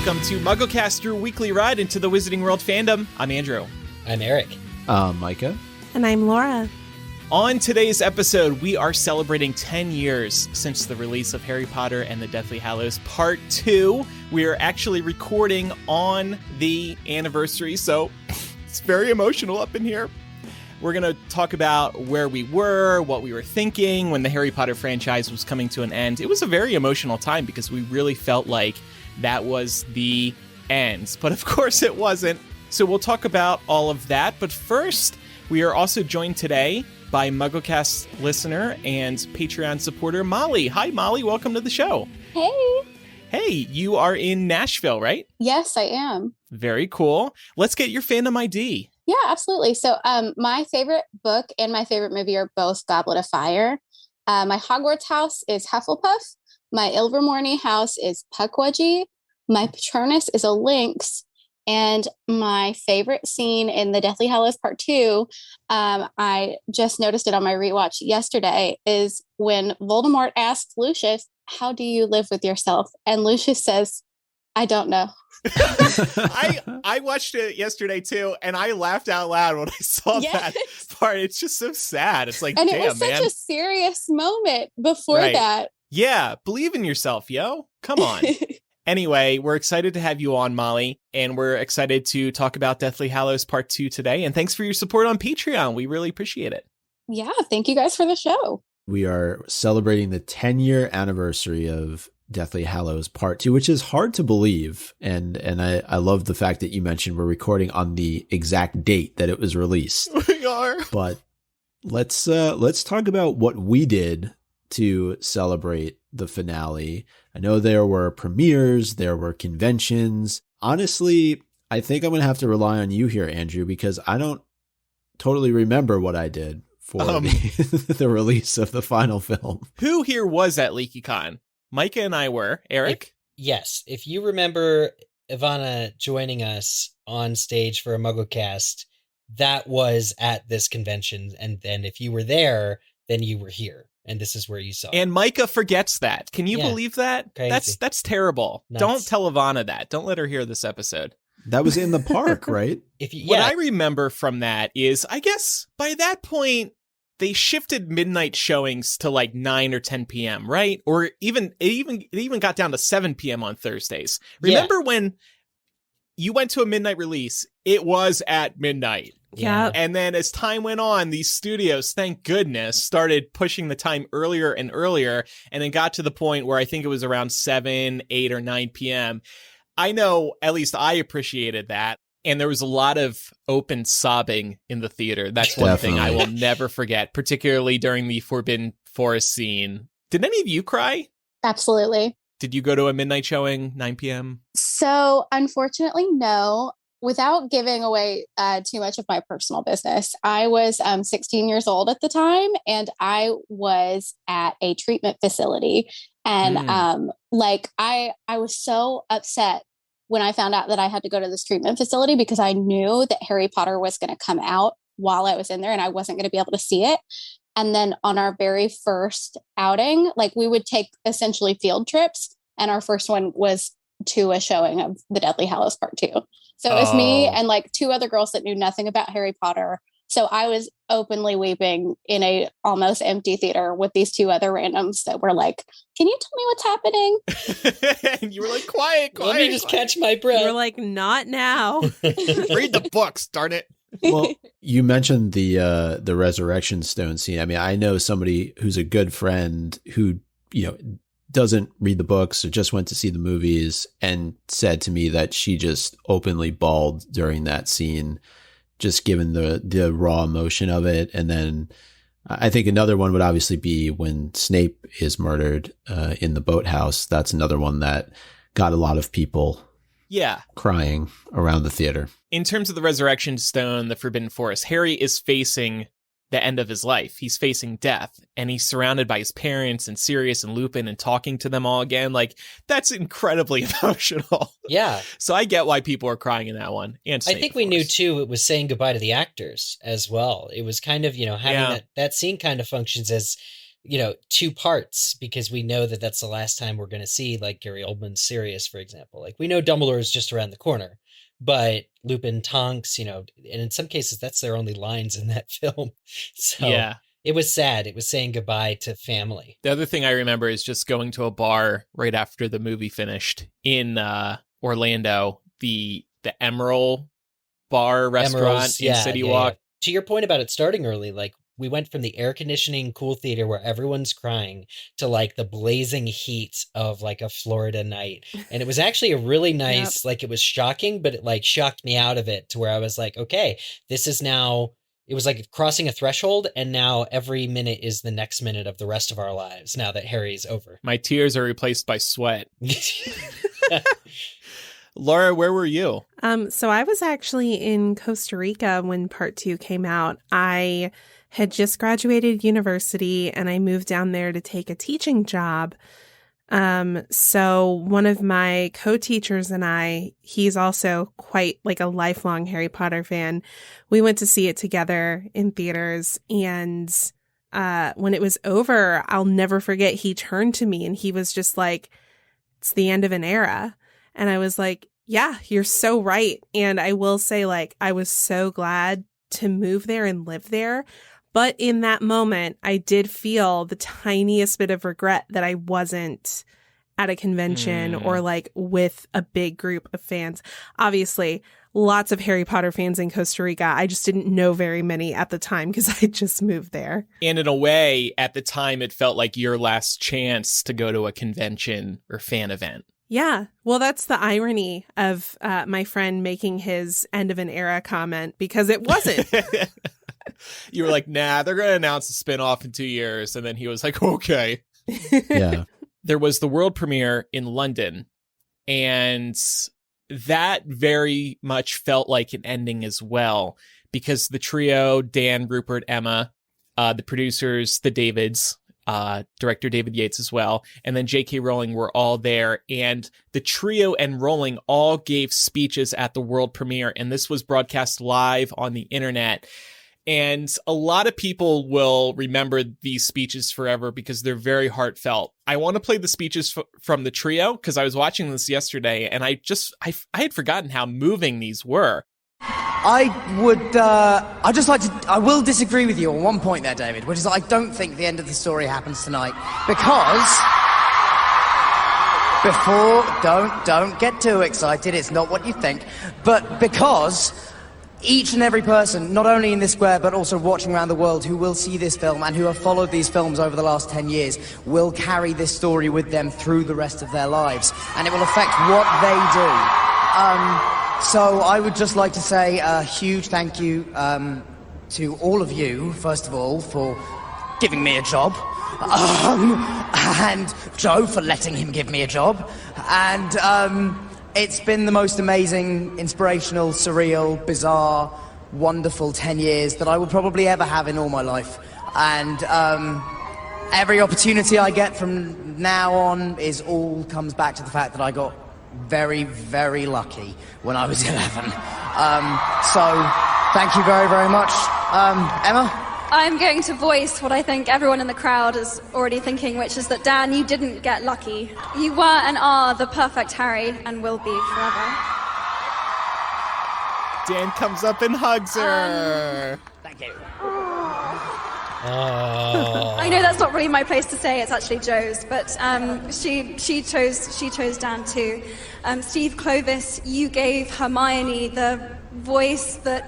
Welcome to MuggleCast, your weekly ride into the Wizarding World fandom. I'm Andrew. I'm Eric. Micah. And I'm Laura. On today's episode, we are celebrating 10 years since the release of Harry Potter and the Deathly Hallows Part 2. We are actually recording on the anniversary, so it's very emotional up in here. We're going to talk about where we were, what we were thinking when the Harry Potter franchise was coming to an end. It was a very emotional time because we really felt like that was the end. But of course it wasn't. So we'll talk about all of that. But first, we are also joined today by MuggleCast listener and Patreon supporter Molly. Hi, Molly. Welcome to the show. Hey. Hey, you are in Nashville, right? Yes, I am. Very cool. Let's get your fandom ID. Yeah, absolutely. So my favorite book and my favorite movie are both Goblet of Fire. My Hogwarts house is Hufflepuff. My Ilvermorny house is Puckwudgie. My Patronus is a Lynx. And my favorite scene in the Deathly Hallows Part 2, I just noticed it on my rewatch yesterday, is when Voldemort asks Lucius, "How do you live with yourself?" And Lucius says, "I don't know." I watched it yesterday too, and I laughed out loud when I saw that part. It's just so sad. It's like, and damn, it was such a serious moment before that. Yeah, believe in yourself, yo. Come on. Anyway, we're excited to have you on, Molly, and we're excited to talk about Deathly Hallows Part 2 today. And thanks for your support on Patreon. We really appreciate it. Yeah, thank you guys for the show. We are celebrating the 10-year anniversary of Deathly Hallows Part 2, which is hard to believe. And I love the fact that you mentioned we're recording on the exact date that it was released. We are. But let's talk about what we did to celebrate the finale. I know there were premieres, there were conventions. Honestly, I think I'm going to have to rely on you here, Andrew, because I don't totally remember what I did for the release of the final film. Who here was at LeakyCon? Micah and I were. Eric? Yes. If you remember Ivana joining us on stage for a MuggleCast, that was at this convention. And then if you were there, then you were here. And this is where you saw it. And Micah forgets that. Can you believe that? Crazy. That's terrible. Nuts. Don't tell Ivana that. Don't let her hear this episode. That was in the park, right? What I remember from that is, I guess by that point, they shifted midnight showings to like 9 or 10 p.m., right? Or it even got down to 7 p.m. on Thursdays. Remember when you went to a midnight release, it was at midnight. Yeah. And then as time went on, these studios, thank goodness, started pushing the time earlier and earlier. And it got to the point where I think it was around 7, 8, or 9 p.m. I know, at least I appreciated that. And there was a lot of open sobbing in the theater. That's one thing I will never forget, particularly during the Forbidden Forest scene. Did any of you cry? Absolutely. Did you go to a midnight showing, 9 p.m.? So, unfortunately, no. Without giving away too much of my personal business, I was 16 years old at the time, and I was at a treatment facility. And I was so upset when I found out that I had to go to this treatment facility because I knew that Harry Potter was going to come out while I was in there and I wasn't going to be able to see it. And then on our very first outing, like we would take essentially field trips. And our first one was to a showing of the Deathly Hallows Part 2. So it was me and like 2 other girls that knew nothing about Harry Potter. So I was openly weeping in a almost empty theater with these 2 other randoms that were like, "Can you tell me what's happening?" And you were like, quiet. Let me just catch my breath. You were like, not now. Read the books, darn it. Well, you mentioned the Resurrection Stone scene. I mean, I know somebody who's a good friend who, doesn't read the books or just went to see the movies and said to me that she just openly bawled during that scene, just given the raw emotion of it. And then I think another one would obviously be when Snape is murdered in the boathouse. That's another one that got a lot of people crying around the theater. In terms of the Resurrection Stone, the Forbidden Forest, Harry is facing the end of his life. He's facing death, and he's surrounded by his parents and Sirius and Lupin and talking to them all again. Like, that's incredibly emotional. Yeah. So I get why people are crying in that one. And Snape, I think we knew, too, it was saying goodbye to the actors as well. It was kind of, having that scene kind of functions as 2 parts, because we know that that's the last time we're going to see like Gary Oldman's Sirius, for example. Like we know Dumbledore is just around the corner, but Lupin, Tonks, and in some cases that's their only lines in that film. So Yeah. It was sad. It was saying goodbye to family. The other thing I remember is just going to a bar right after the movie finished in Orlando, the Emerald Bar restaurant Emeralds, in City Walk. Yeah. To your point about it starting early, like we went from the air conditioning cool theater where everyone's crying to like the blazing heat of like a Florida night. And it was actually a really nice, like it was shocking, but it like shocked me out of it to where I was like, okay, this is now, it was like crossing a threshold, and now every minute is the next minute of the rest of our lives now that Harry's over. My tears are replaced by sweat. Laura, where were you? So I was actually in Costa Rica when part 2 came out. I had just graduated university and I moved down there to take a teaching job. So one of my co-teachers and I, he's also quite like a lifelong Harry Potter fan. We went to see it together in theaters, and when it was over, I'll never forget, he turned to me and he was just like, it's the end of an era. And I was like, yeah, you're so right. And I will say, like, I was so glad to move there and live there. But in that moment, I did feel the tiniest bit of regret that I wasn't at a convention or like with a big group of fans. Obviously, lots of Harry Potter fans in Costa Rica. I just didn't know very many at the time because I just moved there. And in a way, at the time, it felt like your last chance to go to a convention or fan event. Yeah. Well, that's the irony of my friend making his end of an era comment, because it wasn't. You were like, nah, they're going to announce a spinoff in 2 years. And then he was like, okay. Yeah. There was the world premiere in London, and that very much felt like an ending as well, because the trio, Dan, Rupert, Emma, the producers, the Davids, director David Yates as well, and then J.K. Rowling were all there, and the trio and Rowling all gave speeches at the world premiere, and this was broadcast live on the internet. And a lot of people will remember these speeches forever because they're very heartfelt. I want to play the speeches from the trio because I was watching this yesterday, and I had forgotten how moving these were. I will disagree with you on one point there, David, which is that I don't think the end of the story happens tonight, because don't get too excited, it's not what you think, but because each and every person, not only in this square, but also watching around the world, who will see this film and who have followed these films over the last 10 years, will carry this story with them through the rest of their lives, and it will affect what they do. So I would just like to say a huge thank you to all of you, first of all, for giving me a job, and Joe for letting him give me a job, and it's been the most amazing, inspirational, surreal, bizarre, wonderful 10 years that I will probably ever have in all my life. And every opportunity I get from now on comes back to the fact that I got very, very lucky when I was 11. So thank you very, very much. Emma? I'm going to voice what I think everyone in the crowd is already thinking, which is that, Dan, you didn't get lucky. You were and are the perfect Harry, and will be forever. Dan comes up and hugs her. Thank you. I know that's not really my place to say, it's actually Joe's, but she chose Dan too. Steve Clovis, you gave Hermione the voice that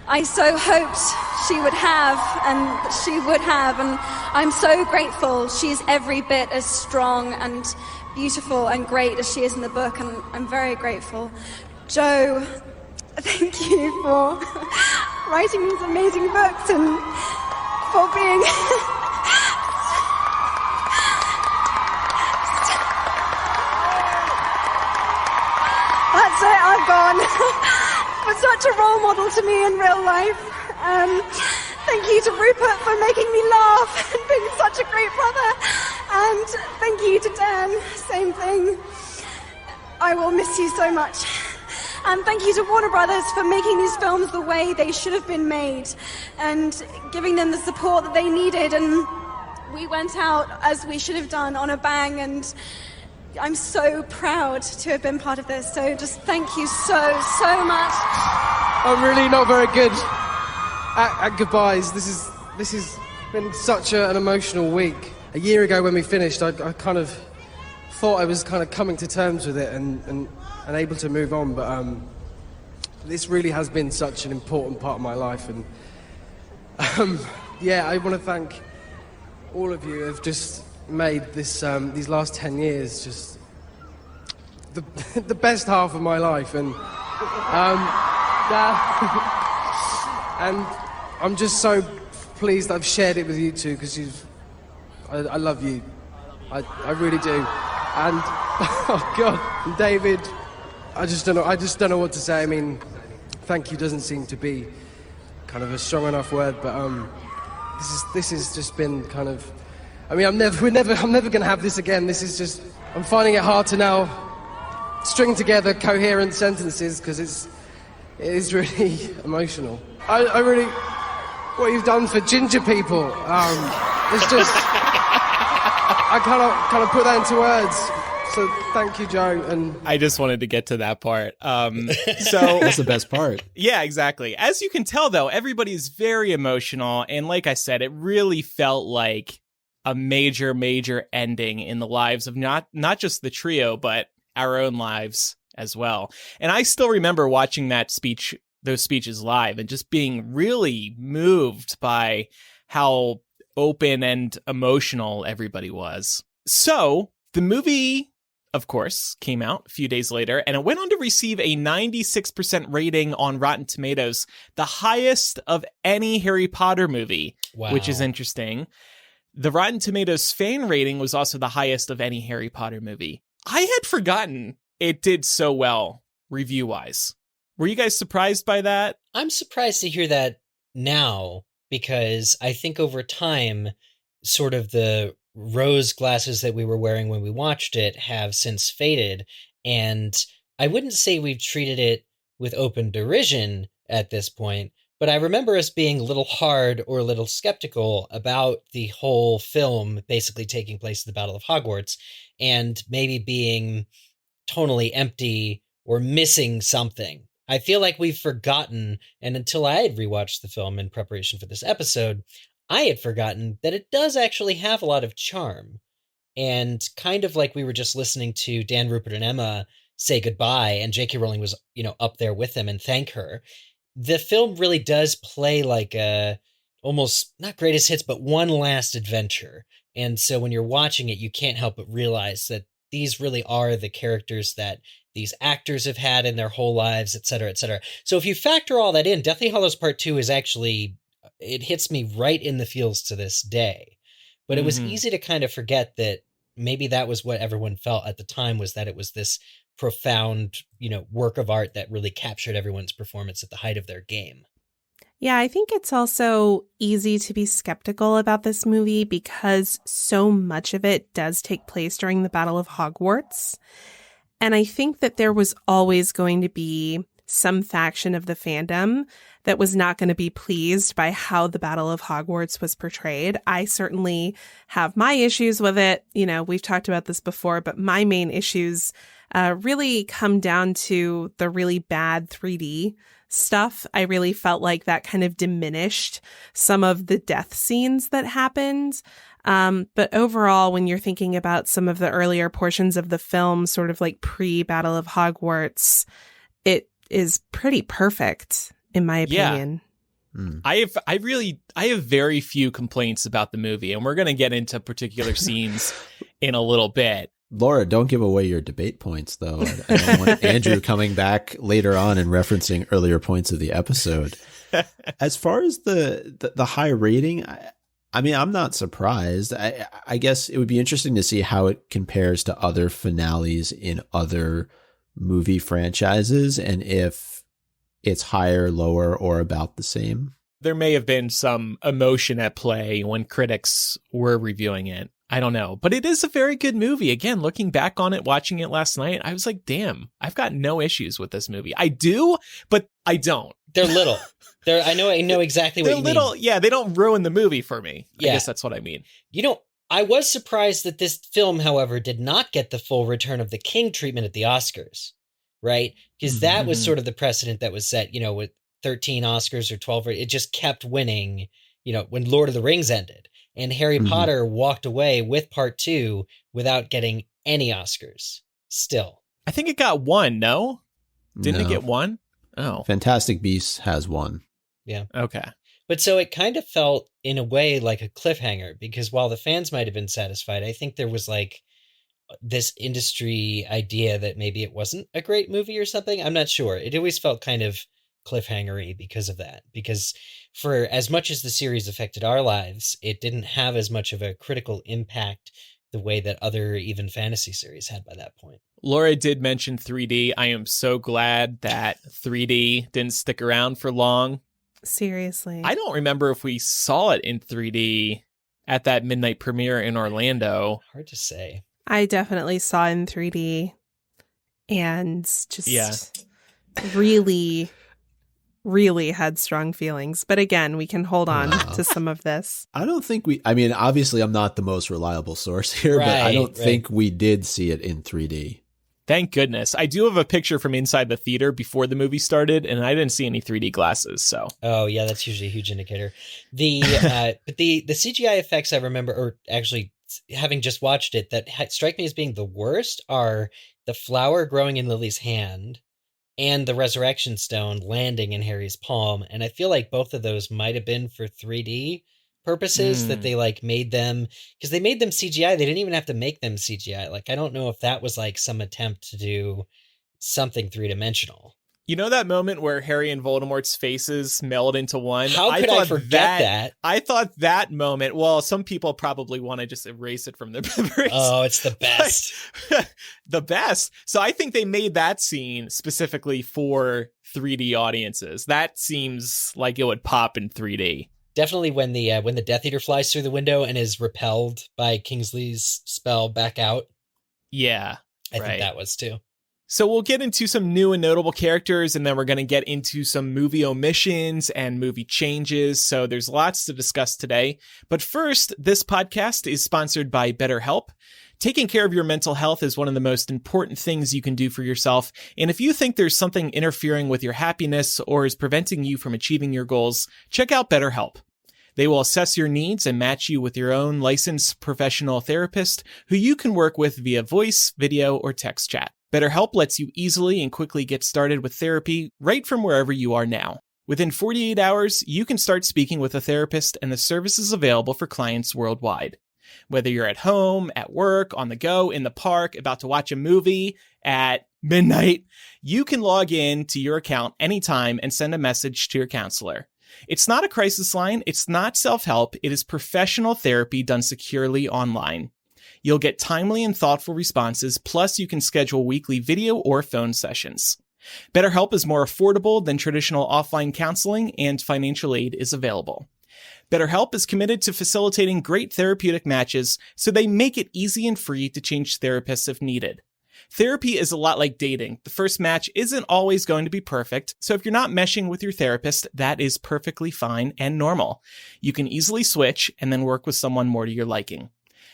I so hoped she would have, and she would have, and I'm so grateful. She's every bit as strong and beautiful and great as she is in the book, and I'm very grateful. Joe, thank you for writing these amazing books and for being that's it, I've gone. For such a role model to me in real life. Thank you to Rupert for making me laugh and being such a great brother. And thank you to Dan, same thing. I will miss you so much. And thank you to Warner Brothers for making these films the way they should have been made and giving them the support that they needed and we went out, as we should have done, on a bang, and I'm so proud to have been part of this. So just thank you so much. I'm really not very good at goodbyes. This has been such an emotional week. A year ago when we finished, I kind of thought I was kind of coming to terms with it and able to move on, but this really has been such an important part of my life, and I want to thank all of you who have just made this these last 10 years just the best half of my life, and and I'm just so pleased I've shared it with you two, because I love you. I really do. And oh God, and David, I just don't know what to say. I mean, thank you doesn't seem to be kind of a strong enough word, but this has just been kind of, I mean, I'm never going to have this again. This is just, I'm finding it hard to now string together coherent sentences, because it is really emotional. I really, what you've done for ginger people, it's just, I cannot put that into words. So thank you, Joe. And I just wanted to get to that part. So that's the best part. Yeah, exactly. As you can tell, though, everybody's very emotional. And like I said, it really felt like a major, major ending in the lives of not just the trio, but our own lives as well. And I still remember watching those speeches live, and just being really moved by how open and emotional everybody was. So the movie, of course, came out a few days later, and it went on to receive a 96% rating on Rotten Tomatoes, the highest of any Harry Potter movie, which is interesting. The Rotten Tomatoes fan rating was also the highest of any Harry Potter movie. I had forgotten it did so well review-wise. Were you guys surprised by that? I'm surprised to hear that now, because I think over time, sort of the rose glasses that we were wearing when we watched it have since faded. And I wouldn't say we've treated it with open derision at this point, but I remember us being a little hard or a little skeptical about the whole film basically taking place at the Battle of Hogwarts, and maybe being tonally empty or missing something. I feel like we've forgotten, and until I had rewatched the film in preparation for this episode, I had forgotten that it does actually have a lot of charm. And kind of like we were just listening to Dan, Rupert, and Emma say goodbye, and J.K. Rowling was, up there with them and thank her. The film really does play like a almost not greatest hits, but one last adventure. And so when you're watching it, you can't help but realize that these really are the characters that these actors have had in their whole lives, et cetera, et cetera. So if you factor all that in, Deathly Hallows Part 2 is actually, it hits me right in the feels to this day. But it was easy to kind of forget that maybe that was what everyone felt at the time, was that it was this profound, work of art that really captured everyone's performance at the height of their game. Yeah, I think it's also easy to be skeptical about this movie because so much of it does take place during the Battle of Hogwarts. And I think that there was always going to be some faction of the fandom that was not going to be pleased by how the Battle of Hogwarts was portrayed. I certainly have my issues with it. We've talked about this before, but my main issues really come down to the really bad 3D stuff. I really felt like that kind of diminished some of the death scenes that happened. But overall, when you're thinking about some of the earlier portions of the film, sort of like pre-Battle of Hogwarts, it is pretty perfect, in my opinion. Yeah. I have very few complaints about the movie, and we're going to get into particular scenes in a little bit. Laura, don't give away your debate points, though. I don't want Andrew coming back later on and referencing earlier points of the episode. As far as the high rating, I mean, I'm not surprised. I guess it would be interesting to see how it compares to other finales in other movie franchises, and if it's higher, lower, or about the same. There may have been some emotion at play when critics were reviewing it. I don't know, but it is a very good movie. Again, looking back on it, watching it last night, I was like, damn, I've got no issues with this movie. I do, but I don't. They're little. I know exactly what They're you little, mean. yeah, they don't ruin the movie for me. Yeah. I guess that's what I mean. I was surprised that this film, however, did not get the full Return of the King treatment at the Oscars, right? Because that was sort of the precedent that was set, with 13 Oscars or 12. It just kept winning, when Lord of the Rings ended. And Harry Potter walked away with part 2 without getting any Oscars still. I think it got one, no? Didn't it No. get one? Oh. Fantastic Beasts has one. Yeah. Okay. But so it kind of felt in a way like a cliffhanger, because while the fans might have been satisfied, I think there was like this industry idea that maybe it wasn't a great movie or something. I'm not sure. It always felt kind of cliffhangery because of that, because for as much as the series affected our lives, it didn't have as much of a critical impact the way that other even fantasy series had by that point. Laura did mention 3D. I am so glad that 3D didn't stick around for long. Seriously. I don't remember if we saw it in 3D at that midnight premiere in Orlando. Hard to say. I definitely saw it in 3D and just really, really had strong feelings. But again, we can hold on to some of this. I don't think obviously I'm not the most reliable source here, but I don't think we did see it in 3D. Thank goodness. I do have a picture from inside the theater before the movie started, and I didn't see any 3D glasses. So. Oh yeah, that's usually a huge indicator. But the CGI effects I remember, or actually having just watched it, that strike me as being the worst are the flower growing in Lily's hand and the resurrection stone landing in Harry's palm. And I feel like both of those might have been for 3D purposes, that they like made them, because they made them CGI. They didn't even have to make them CGI. Like, I don't know if that was like some attempt to do something 3-dimensional. You know that moment where Harry and Voldemort's faces meld into one? How could I forget that? I thought that moment, well, some people probably want to just erase it from their memories. Oh, it's the best. The best. So I think they made that scene specifically for 3D audiences. That seems like it would pop in 3D. Definitely when the Death Eater flies through the window and is repelled by Kingsley's spell back out. Yeah, I think that was too. So we'll get into some new and notable characters, and then we're going to get into some movie omissions and movie changes. So there's lots to discuss today. But first, this podcast is sponsored by BetterHelp. Taking care of your mental health is one of the most important things you can do for yourself. And if you think there's something interfering with your happiness or is preventing you from achieving your goals, check out BetterHelp. They will assess your needs and match you with your own licensed professional therapist who you can work with via voice, video, or text chat. BetterHelp lets you easily and quickly get started with therapy right from wherever you are now. Within 48 hours, you can start speaking with a therapist, and the service is available for clients worldwide. Whether you're at home, at work, on the go, in the park, about to watch a movie at midnight, you can log in to your account anytime and send a message to your counselor. It's not a crisis line. It's not self-help. It is professional therapy done securely online. You'll get timely and thoughtful responses, plus you can schedule weekly video or phone sessions. BetterHelp is more affordable than traditional offline counseling, and financial aid is available. BetterHelp is committed to facilitating great therapeutic matches, so they make it easy and free to change therapists if needed. Therapy is a lot like dating. The first match isn't always going to be perfect, so if you're not meshing with your therapist, that is perfectly fine and normal. You can easily switch and then work with someone more to your liking.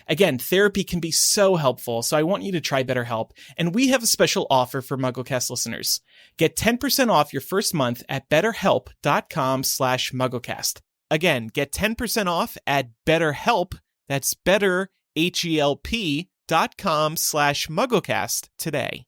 Again, therapy can be so helpful, so I want you to try BetterHelp, and we have a special offer for MuggleCast listeners. Get 10% off your first month at betterhelp.com/MuggleCast. Again, get 10% off at BetterHelp, that's better, HELP.com/MuggleCast today.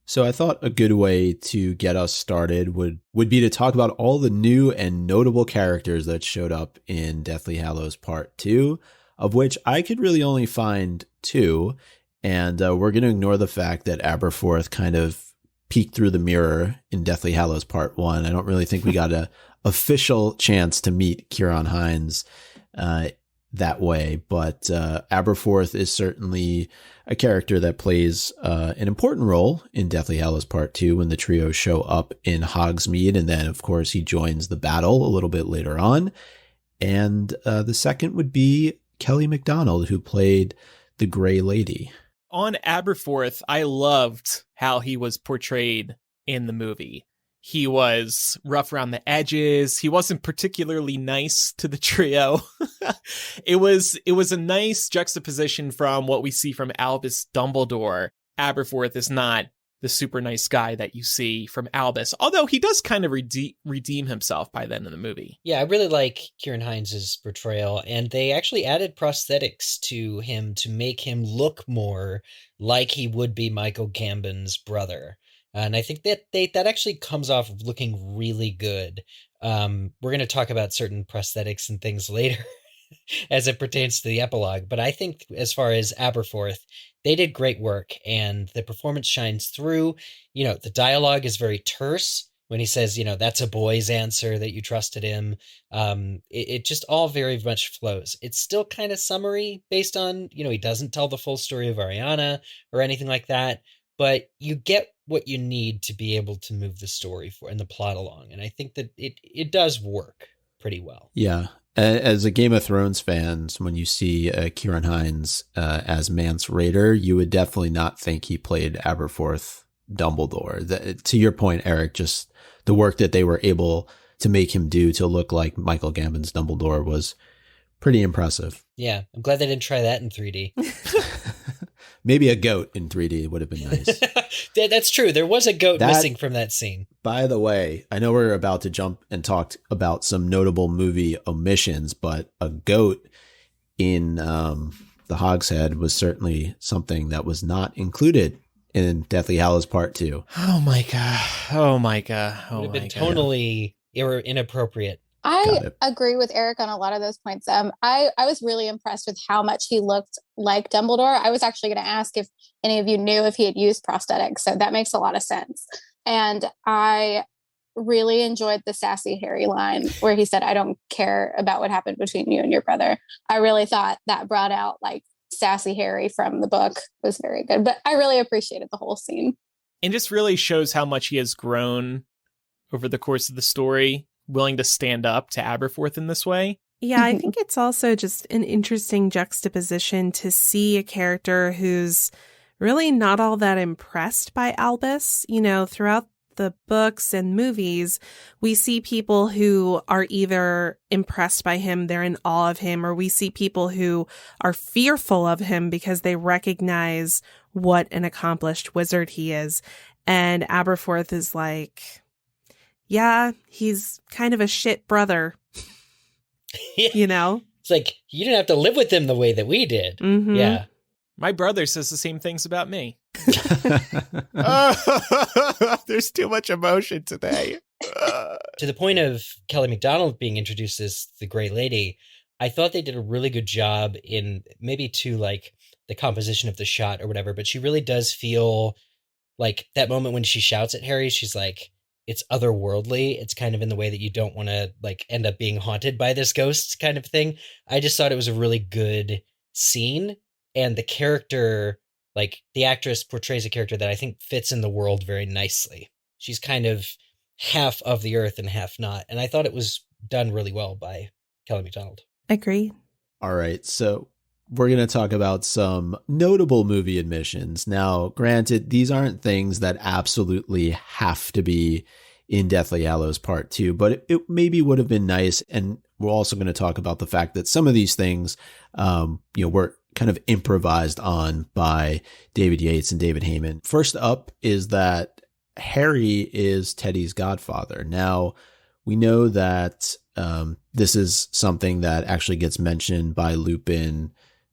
So I thought a good way to get us started would be to talk about all the new and notable characters that showed up in Deathly Hallows Part 2, of which I could really only find 2, and we're going to ignore the fact that Aberforth kind of peeked through the mirror in Deathly Hallows Part 1. I don't really think we got a official chance to meet Kieran Hines that way, but Aberforth is certainly a character that plays an important role in Deathly Hallows Part 2 when the trio show up in Hogsmeade, and then, of course, he joins the battle a little bit later on. And the second would be Kelly MacDonald, who played the Grey Lady. On Aberforth, I loved how he was portrayed in the movie. He was rough around the edges. He wasn't particularly nice to the trio. It was a nice juxtaposition from what we see from Albus Dumbledore. Aberforth is not the super nice guy that you see from Albus, although he does kind of redeem himself by then in the movie. Yeah, I really like Ciarán Hinds' portrayal, and they actually added prosthetics to him to make him look more like he would be Michael Gambon's brother. And I think that that actually comes off looking really good. We're going to talk about certain prosthetics and things later as it pertains to the epilogue. But I think as far as Aberforth, they did great work, and the performance shines through. You know, the dialogue is very terse when he says, you know, that's a boy's answer that you trusted him. It just all very much flows. It's still kind of summary based on, you know, he doesn't tell the full story of Ariana or anything like that, but you get what you need to be able to move the story and the plot along. And I think that it does work pretty well. Yeah. As a Game of Thrones fans, when you see Ciarán Hinds as Mance Rayder, you would definitely not think he played Aberforth Dumbledore. To your point, Eric, just the work that they were able to make him do to look like Michael Gambon's Dumbledore was pretty impressive. Yeah, I'm glad they didn't try that in 3D. Maybe a goat in 3D would have been nice. That's true. There was a goat missing from that scene. By the way, I know we're about to jump and talk about some notable movie omissions, but a goat in the Hogshead was certainly something that was not included in Deathly Hallows Part 2. Oh, Micah. Oh, Micah. It would have been tonally inappropriate. I agree with Eric on a lot of those points. I was really impressed with how much he looked like Dumbledore. I was actually going to ask if any of you knew if he had used prosthetics, so that makes a lot of sense. And I really enjoyed the sassy Harry line where he said, "I don't care about what happened between you and your brother." I really thought that brought out like sassy Harry from the book. It was very good, but I really appreciated the whole scene. And just really shows how much he has grown over the course of the story, willing to stand up to Aberforth in this way. Yeah, I think it's also just an interesting juxtaposition to see a character who's really not all that impressed by Albus. You know, throughout the books and movies, we see people who are either impressed by him, they're in awe of him, or we see people who are fearful of him because they recognize what an accomplished wizard he is. And Aberforth is like, yeah, he's kind of a shit brother, you know? It's like, you didn't have to live with him the way that we did. Mm-hmm. Yeah. My brother says the same things about me. There's too much emotion today. To the point of Kelly MacDonald being introduced as the Grey Lady, I thought they did a really good job in maybe to like the composition of the shot or whatever, but she really does feel like that moment when she shouts at Harry, she's like, it's otherworldly. It's kind of in the way that you don't want to like end up being haunted by this ghost kind of thing. I just thought it was a really good scene, and the character, like the actress portrays a character that I think fits in the world very nicely. She's kind of half of the earth and half not. And I thought it was done really well by Kelly MacDonald. Agree. All right. So we're going to talk about some notable movie admissions. Now, granted, these aren't things that absolutely have to be in Deathly Hallows Part 2, but it maybe would have been nice. And we're also going to talk about the fact that some of these things, were kind of improvised on by David Yates and David Heyman. First up is that Harry is Teddy's godfather. Now, we know that this is something that actually gets mentioned by Lupin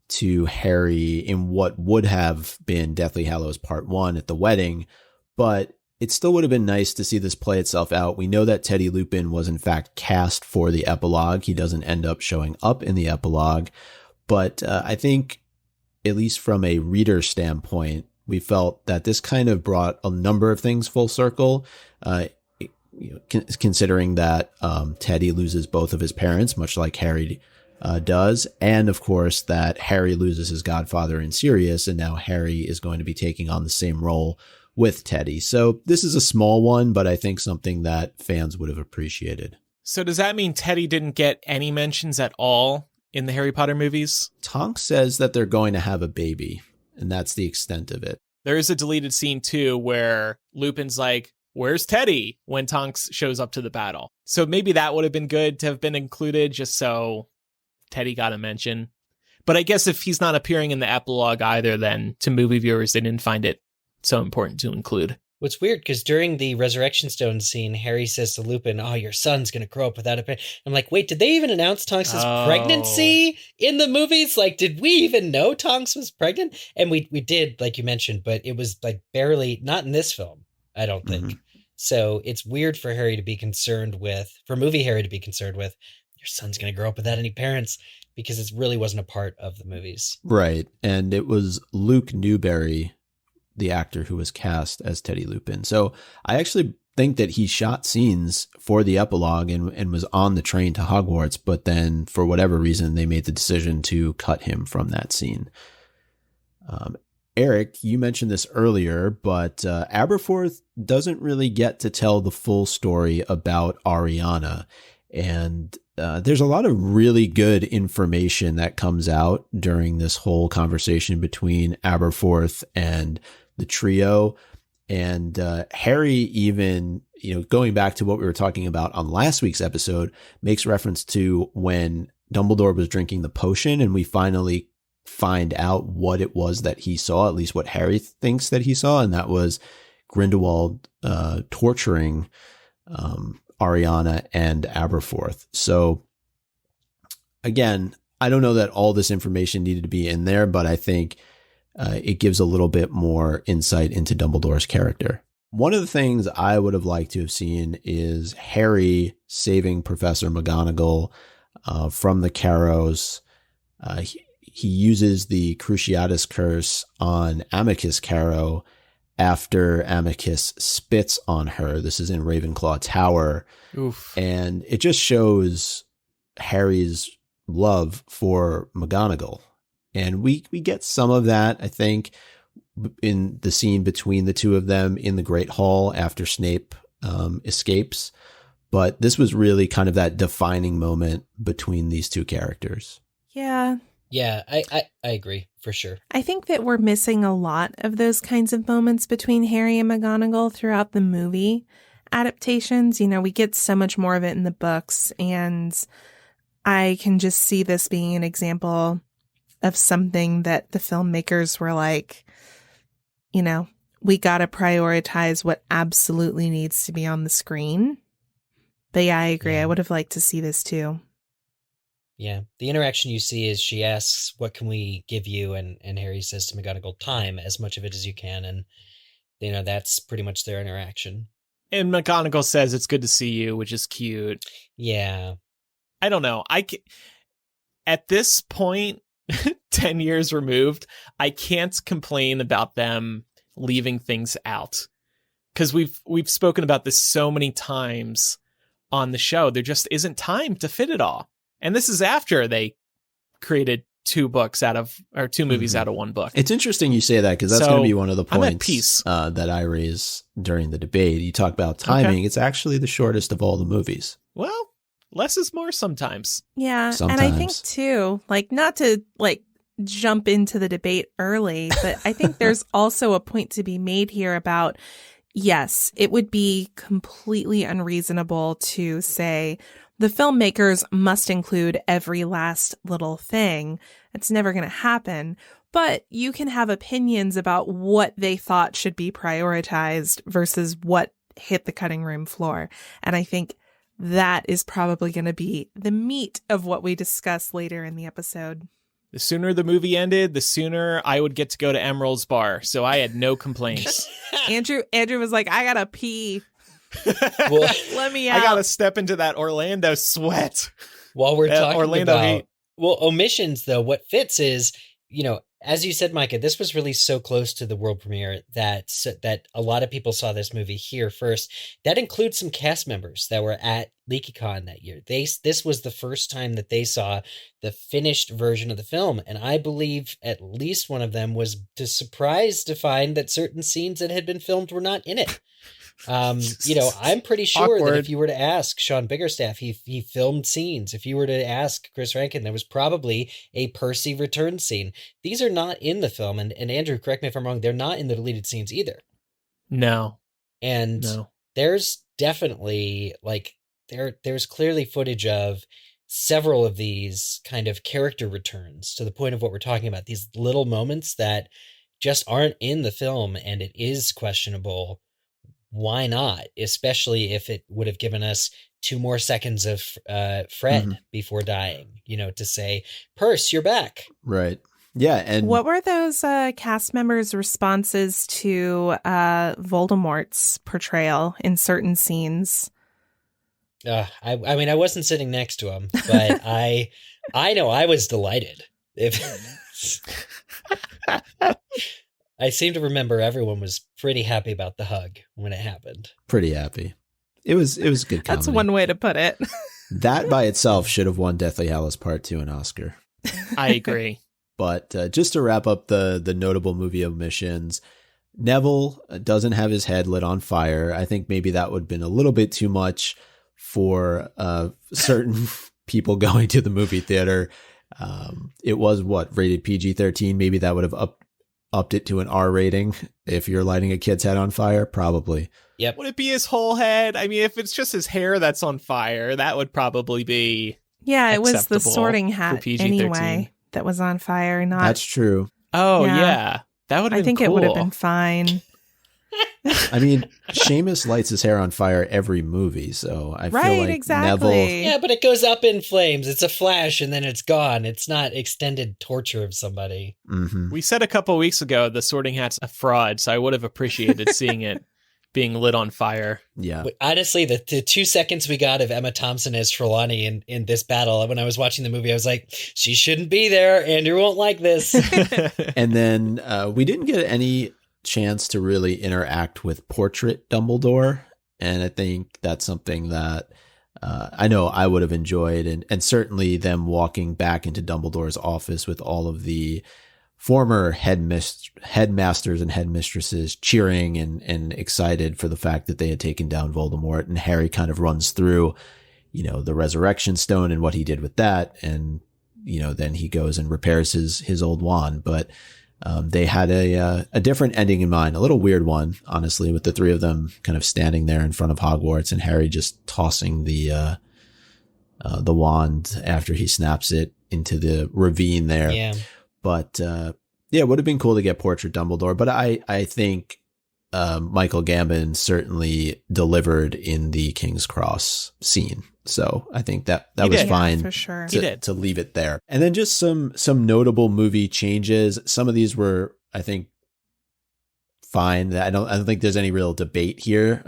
to Harry in what would have been Deathly Hallows Part 1 at the wedding, but it still would have been nice to see this play itself out. We know that Teddy Lupin was in fact cast for the epilogue. He doesn't end up showing up in the epilogue, but I think, at least from a reader standpoint, we felt that this kind of brought a number of things full circle, considering that Teddy loses both of his parents, much like Harry does. And of course that Harry loses his godfather in Sirius, and now Harry is going to be taking on the same role with Teddy. So this is a small one, but I think something that fans would have appreciated. So does that mean Teddy didn't get any mentions at all in the Harry Potter movies? Tonks says that they're going to have a baby, and that's the extent of it. There is a deleted scene too where Lupin's like, where's Teddy when Tonks shows up to the battle? So maybe that would have been good to have been included just so Teddy got a mention. But I guess if he's not appearing in the epilogue either, then to movie viewers, they didn't find it so important to include. What's weird, because during the Resurrection Stone scene, Harry says to Lupin, "Oh, your son's going to grow up without a parent." I'm like, wait, did they even announce Tonks' pregnancy in the movies? Like, did we even know Tonks was pregnant? And we did, like you mentioned, but it was like barely, not in this film, I don't think. Mm-hmm. So it's weird for Harry to be concerned with, for movie Harry to be concerned with, your son's going to grow up without any parents, because it really wasn't a part of the movies. Right. And it was Luke Newberry, the actor who was cast as Teddy Lupin. So I actually think that he shot scenes for the epilogue and was on the train to Hogwarts, but then for whatever reason, they made the decision to cut him from that scene. Eric, you mentioned this earlier, but Aberforth doesn't really get to tell the full story about Ariana. And there's a lot of really good information that comes out during this whole conversation between Aberforth and the trio. And Harry even, going back to what we were talking about on last week's episode, makes reference to when Dumbledore was drinking the potion and we finally find out what it was that he saw, at least what Harry thinks that he saw. And that was Grindelwald torturing Ariana and Aberforth. So again, I don't know that all this information needed to be in there, but I think it gives a little bit more insight into Dumbledore's character. One of the things I would have liked to have seen is Harry saving Professor McGonagall from the Carrows. He uses the Cruciatus curse on Amicus Carrow after Amicus spits on her. This is in Ravenclaw Tower. Oof. And it just shows Harry's love for McGonagall. And we get some of that, I think, in the scene between the two of them in the Great Hall after Snape escapes. But this was really kind of that defining moment between these two characters. Yeah. Yeah, I agree, for sure. I think that we're missing a lot of those kinds of moments between Harry and McGonagall throughout the movie adaptations. We get so much more of it in the books, and I can just see this being an example of something that the filmmakers were like, we got to prioritize what absolutely needs to be on the screen. But yeah, I agree. Yeah. I would have liked to see this too. Yeah. The interaction you see is she asks, "What can we give you?" And Harry says to McGonagall, "Time, as much of it as you can." And, that's pretty much their interaction. And McGonagall says, "It's good to see you," which is cute. Yeah. I don't know. At this point, 10 years removed, I can't complain about them leaving things out, because we've spoken about this so many times on the show. There just isn't time to fit it all. And this is after they created two movies out of one book. It's interesting you say that, because that's going to be one of the points that I raise during the debate. You talk about timing. Okay. It's actually the shortest of all the movies. Well, less is more sometimes. Yeah. Sometimes. And I think too, not to jump into the debate early, but I think there's also a point to be made here about, yes, it would be completely unreasonable to say the filmmakers must include every last little thing. It's never going to happen. But you can have opinions about what they thought should be prioritized versus what hit the cutting room floor. And I think that is probably going to be the meat of what we discuss later in the episode. The sooner the movie ended, the sooner I would get to go to Emerald's bar. So I had no complaints. Andrew was like, "I gotta pee. Well, let me out. I gotta step into that Orlando sweat." While we're talking Orlando about heat. Omissions, though, what fits is, as you said, Micah, this was released so close to the world premiere that a lot of people saw this movie here first. That includes some cast members that were at LeakyCon that year. This was the first time that they saw the finished version of the film, and I believe at least one of them was surprised to find that certain scenes that had been filmed were not in it. I'm pretty sure that if you were to ask Sean Biggerstaff, he filmed scenes. If you were to ask Chris Rankin, there was probably a Percy return scene. These are not in the film. And Andrew, correct me if I'm wrong, they're not in the deleted scenes either. No. And there's definitely like there's clearly footage of several of these kind of character returns to the point of what we're talking about, these little moments that just aren't in the film, and it is questionable. Why not? Especially if it would have given us 2 more seconds of Fred before dying, to say, Perce, you're back. Right. Yeah. And what were those cast members' responses to Voldemort's portrayal in certain scenes? I mean, I wasn't sitting next to him, but I know I was delighted. I seem to remember everyone was pretty happy about the hug when it happened. Pretty happy. It was good comedy. That's one way to put it. That by itself should have won Deathly Hallows Part 2 an Oscar. I agree. But just to wrap up the notable movie omissions, Neville doesn't have his head lit on fire. I think maybe that would have been a little bit too much for certain people going to the movie theater. It was rated PG-13. Maybe that would have upped it to an R rating if you're lighting a kid's head on fire. Probably. Yep. Would it be his whole head? I mean, if it's just his hair that's on fire, that would probably be it was the acceptable Sorting Hat for PG-13. Anyway that was on fire. Not That's true. Oh yeah. That would have been I think cool. it would have been fine. I mean, Seamus lights his hair on fire every movie, so I feel like exactly. Neville. Yeah, but it goes up in flames. It's a flash and then it's gone. It's not extended torture of somebody. Mm-hmm. We said a couple weeks ago the Sorting Hat's a fraud, so I would have appreciated seeing it being lit on fire. Yeah. Honestly, the 2 seconds we got of Emma Thompson as Trelawney in this battle, when I was watching the movie, I was like, she shouldn't be there. Andrew won't like this. And then we didn't get any chance to really interact with Portrait Dumbledore. And I think that's something that I know I would have enjoyed. And certainly them walking back into Dumbledore's office with all of the former headmasters and headmistresses cheering and excited for the fact that they had taken down Voldemort. And Harry kind of runs through, the Resurrection Stone and what he did with that. And, then he goes and repairs his old wand. But they had a different ending in mind, a little weird one, honestly, with the 3 of them kind of standing there in front of Hogwarts and Harry just tossing the wand after he snaps it into the ravine there. Yeah. But it would have been cool to get Portrait Dumbledore. But I think Michael Gambon certainly delivered in the King's Cross scene. So I think that was fine for sure. to leave it there. And then just some notable movie changes. Some of these were, I think, fine. I don't think there's any real debate here.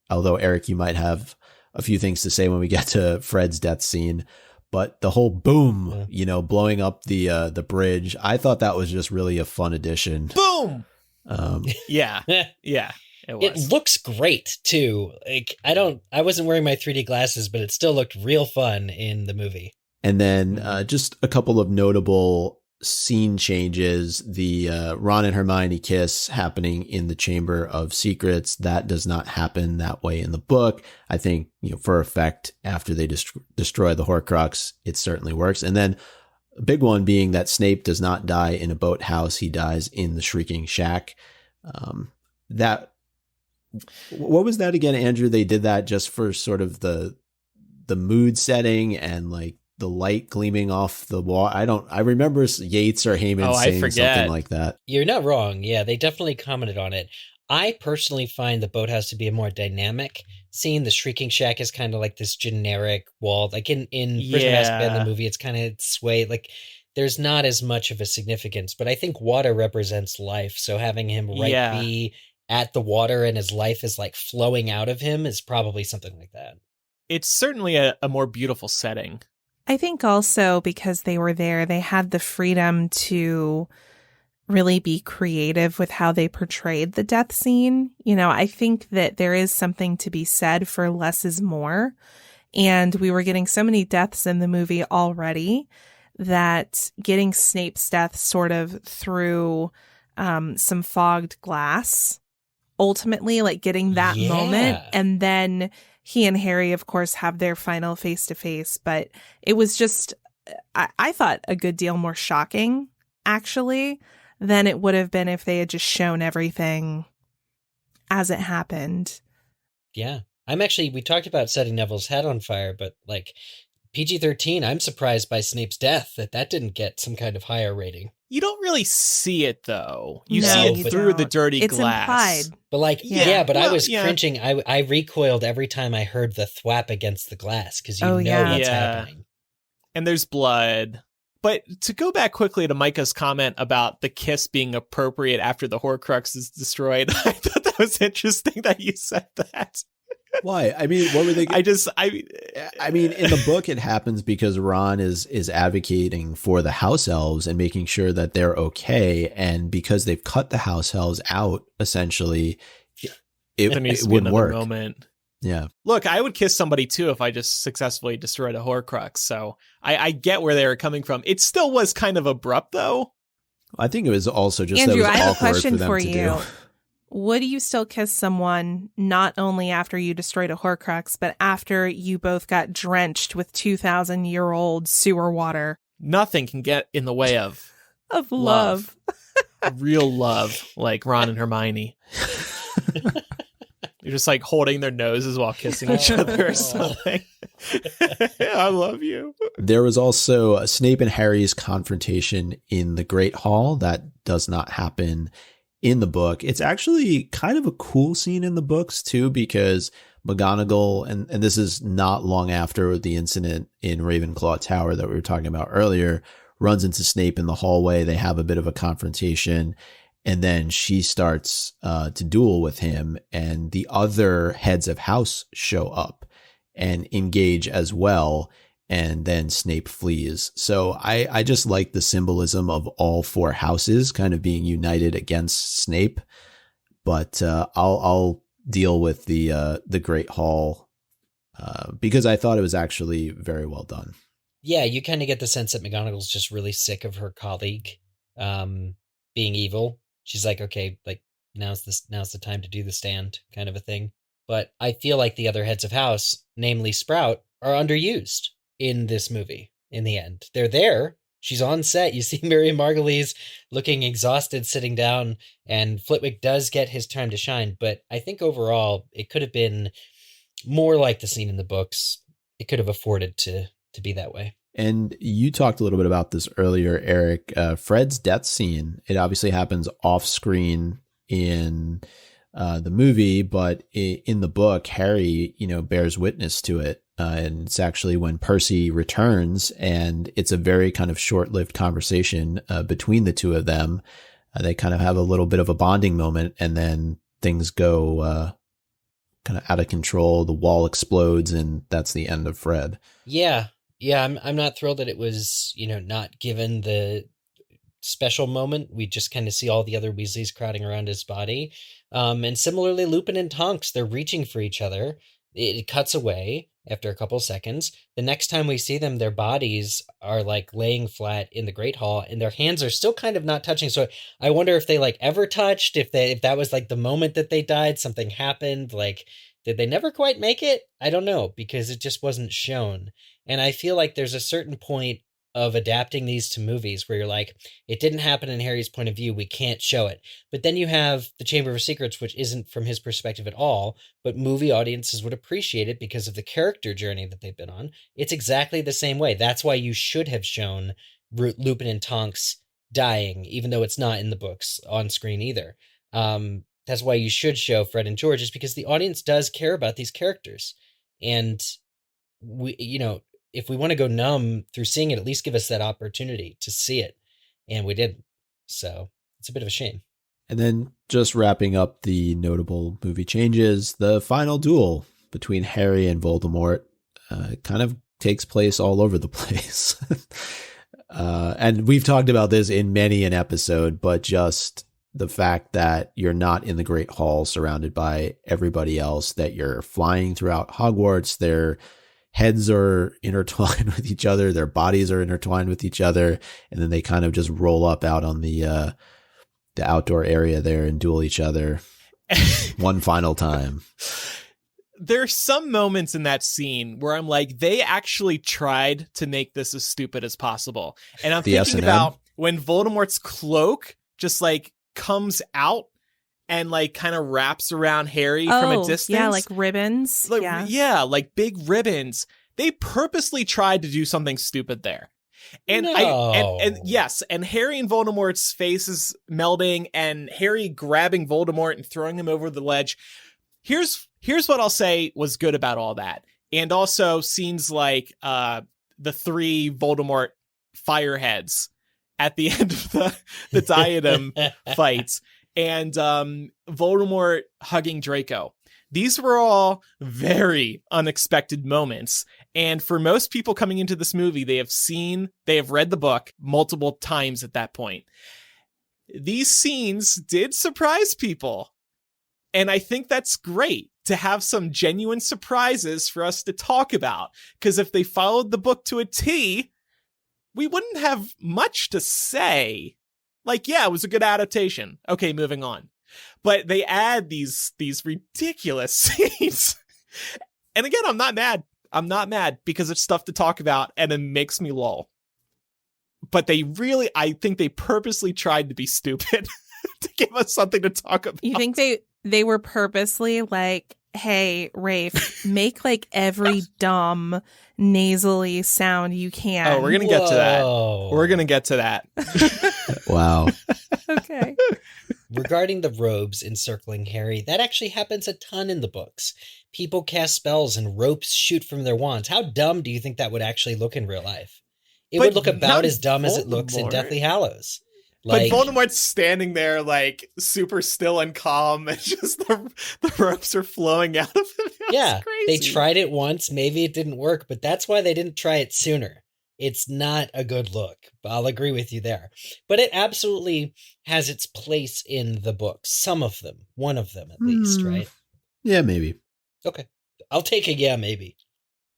Although Eric, you might have a few things to say when we get to Fred's death scene. But the whole boom, blowing up the bridge, I thought that was just really a fun addition. Boom. Yeah. It was. It looks great too. Like I wasn't wearing my 3D glasses, but it still looked real fun in the movie. And then just a couple of notable scene changes. The Ron and Hermione kiss happening in the Chamber of Secrets. That does not happen that way in the book. I think, for effect, after they destroy the Horcrux, it certainly works. And then a big one being that Snape does not die in a boathouse. He dies in the Shrieking Shack. What was that again, Andrew? They did that just for sort of the mood setting and like the light gleaming off the wall. I remember Yates or Heyman saying something like that. You're not wrong. Yeah, they definitely commented on it. I personally find the boathouse to be a more dynamic scene. The Shrieking Shack is kind of like this generic wall. Like in Prisoner of Azkaban, the movie, it's kind of swayed. Like there's not as much of a significance, but I think water represents life. So having him be at the water and his life is like flowing out of him is probably something like that. It's certainly a more beautiful setting. I think also because they were there, they had the freedom to really be creative with how they portrayed the death scene. I think that there is something to be said for less is more. And we were getting so many deaths in the movie already that getting Snape's death sort of through some fogged glass, ultimately, like getting that moment. And then he and Harry, of course, have their final face-to-face. But it was just, I thought, a good deal more shocking, actually, than it would have been if they had just shown everything as it happened. Yeah. We talked about setting Neville's head on fire, but like PG-13, I'm surprised by Snape's death that didn't get some kind of higher rating. You don't really see it, though. You No, see it but- through the dirty It's glass. implied. But like, Yeah, but I well, was yeah. cringing. I recoiled every time I heard the thwap against the glass because you Oh, know yeah. what's Yeah. happening. And there's blood. But to go back quickly to Micah's comment about the kiss being appropriate after the Horcrux is destroyed, I thought that was interesting that you said that. Why? I mean, what were they? I mean, in the book, it happens because Ron is advocating for the house elves and making sure that they're okay. And because they've cut the house elves out, essentially, there needs it to be wouldn't another work. moment. Yeah. Look, I would kiss somebody too if I just successfully destroyed a Horcrux. So I get where they were coming from. It still was kind of abrupt, though. I think it was also just Andrew, that it was I have a awkward question them for to you. do. Would you still kiss someone not only after you destroyed a Horcrux, but after you both got drenched with 2,000-year-old sewer water? Nothing can get in the way of Love. real love, like Ron and Hermione. You're just like holding their noses while kissing each other or something. I love you. There was also Snape and Harry's confrontation in the Great Hall. That does not happen in the book. It's actually kind of a cool scene in the books too, because McGonagall, and this is not long after the incident in Ravenclaw Tower that we were talking about earlier, runs into Snape in the hallway. They have a bit of a confrontation, and then she starts to duel with him, and the other heads of house show up and engage as well. And then Snape flees. So I just like the symbolism of all four houses kind of being united against Snape. But I'll deal with the Great Hall because I thought it was actually very well done. Yeah, you kind of get the sense that McGonagall's just really sick of her colleague being evil. She's like, okay, like now's the time to do the stand, kind of a thing. But I feel like the other heads of house, namely Sprout, are underused in this movie. In the end, they're there. She's on set. You see Miriam Margolyes looking exhausted, sitting down, and Flitwick does get his time to shine. But I think overall, it could have been more like the scene in the books. It could have afforded to be that way. And you talked a little bit about this earlier, Eric. Fred's death scene, it obviously happens off screen in the movie, but in the book, Harry, bears witness to it. And it's actually when Percy returns, and it's a very kind of short-lived conversation between the two of them. They kind of have a little bit of a bonding moment, and then things go kind of out of control. The wall explodes, and that's the end of Fred. Yeah. I'm not thrilled that it was, not given the special moment. We just kind of see all the other Weasleys crowding around his body. And similarly, Lupin and Tonks, they're reaching for each other. It cuts away after a couple seconds. The next time we see them, their bodies are like laying flat in the Great Hall, and their hands are still kind of not touching. So I wonder if they like ever touched, if that was like the moment that they died, something happened. Like, did they never quite make it? I don't know, because it just wasn't shown. And I feel like there's a certain point of adapting these to movies where you're like, it didn't happen in Harry's point of view, we can't show it. But then you have the Chamber of Secrets, which isn't from his perspective at all, but movie audiences would appreciate it because of the character journey that they've been on. It's exactly the same way. That's why you should have shown Lupin and Tonks dying, even though it's not in the books on screen either. That's why you should show Fred and George, is because the audience does care about these characters. And we, if we want to go numb through seeing it, at least give us that opportunity to see it. And we didn't. So it's a bit of a shame. And then just wrapping up the notable movie changes, the final duel between Harry and Voldemort kind of takes place all over the place. And we've talked about this in many an episode, but just the fact that you're not in the Great Hall surrounded by everybody else, that you're flying throughout Hogwarts, their heads are intertwined with each other, their bodies are intertwined with each other, and then they kind of just roll up out on the outdoor area there and duel each other one final time. There's some moments in that scene where I'm like, they actually tried to make this as stupid as possible. And I'm thinking S&M? about when Voldemort's cloak just like comes out and like kind of wraps around Harry from a distance. Yeah, like ribbons. Like, yeah, like big ribbons. They purposely tried to do something stupid there. And and yes, and Harry and Voldemort's faces melding and Harry grabbing Voldemort and throwing him over the ledge. Here's what I'll say was good about all that. And also scenes like the 3 Voldemort fireheads at the end of the diadem fights and Voldemort hugging Draco. These were all very unexpected moments. And for most people coming into this movie, they have read the book multiple times at that point. These scenes did surprise people. And I think that's great to have some genuine surprises for us to talk about. Because if they followed the book to a T, we wouldn't have much to say. Like, yeah, it was a good adaptation. Okay, moving on. But they add these ridiculous scenes. And again, I'm not mad. I'm not mad because it's stuff to talk about and it makes me lol. But I think they purposely tried to be stupid to give us something to talk about. You think they were purposely like, hey, Rafe, make like every dumb nasally sound you can. Oh, we're going to get to that. We're going to get to that. Wow. Okay. Regarding the robes encircling Harry, that actually happens a ton in the books. People cast spells and ropes shoot from their wands. How dumb do you think that would actually look in real life? It would look about as dumb as it looks in Deathly Hallows. Like, but Voldemort's standing there like super still and calm and just the ropes are flowing out of him. Yeah, crazy. They tried it once. Maybe it didn't work, but that's why they didn't try it sooner. It's not a good look. I'll agree with you there. But it absolutely has its place in the books. Some of them. One of them, at least, right? Yeah, maybe. Okay. I'll take a yeah, maybe.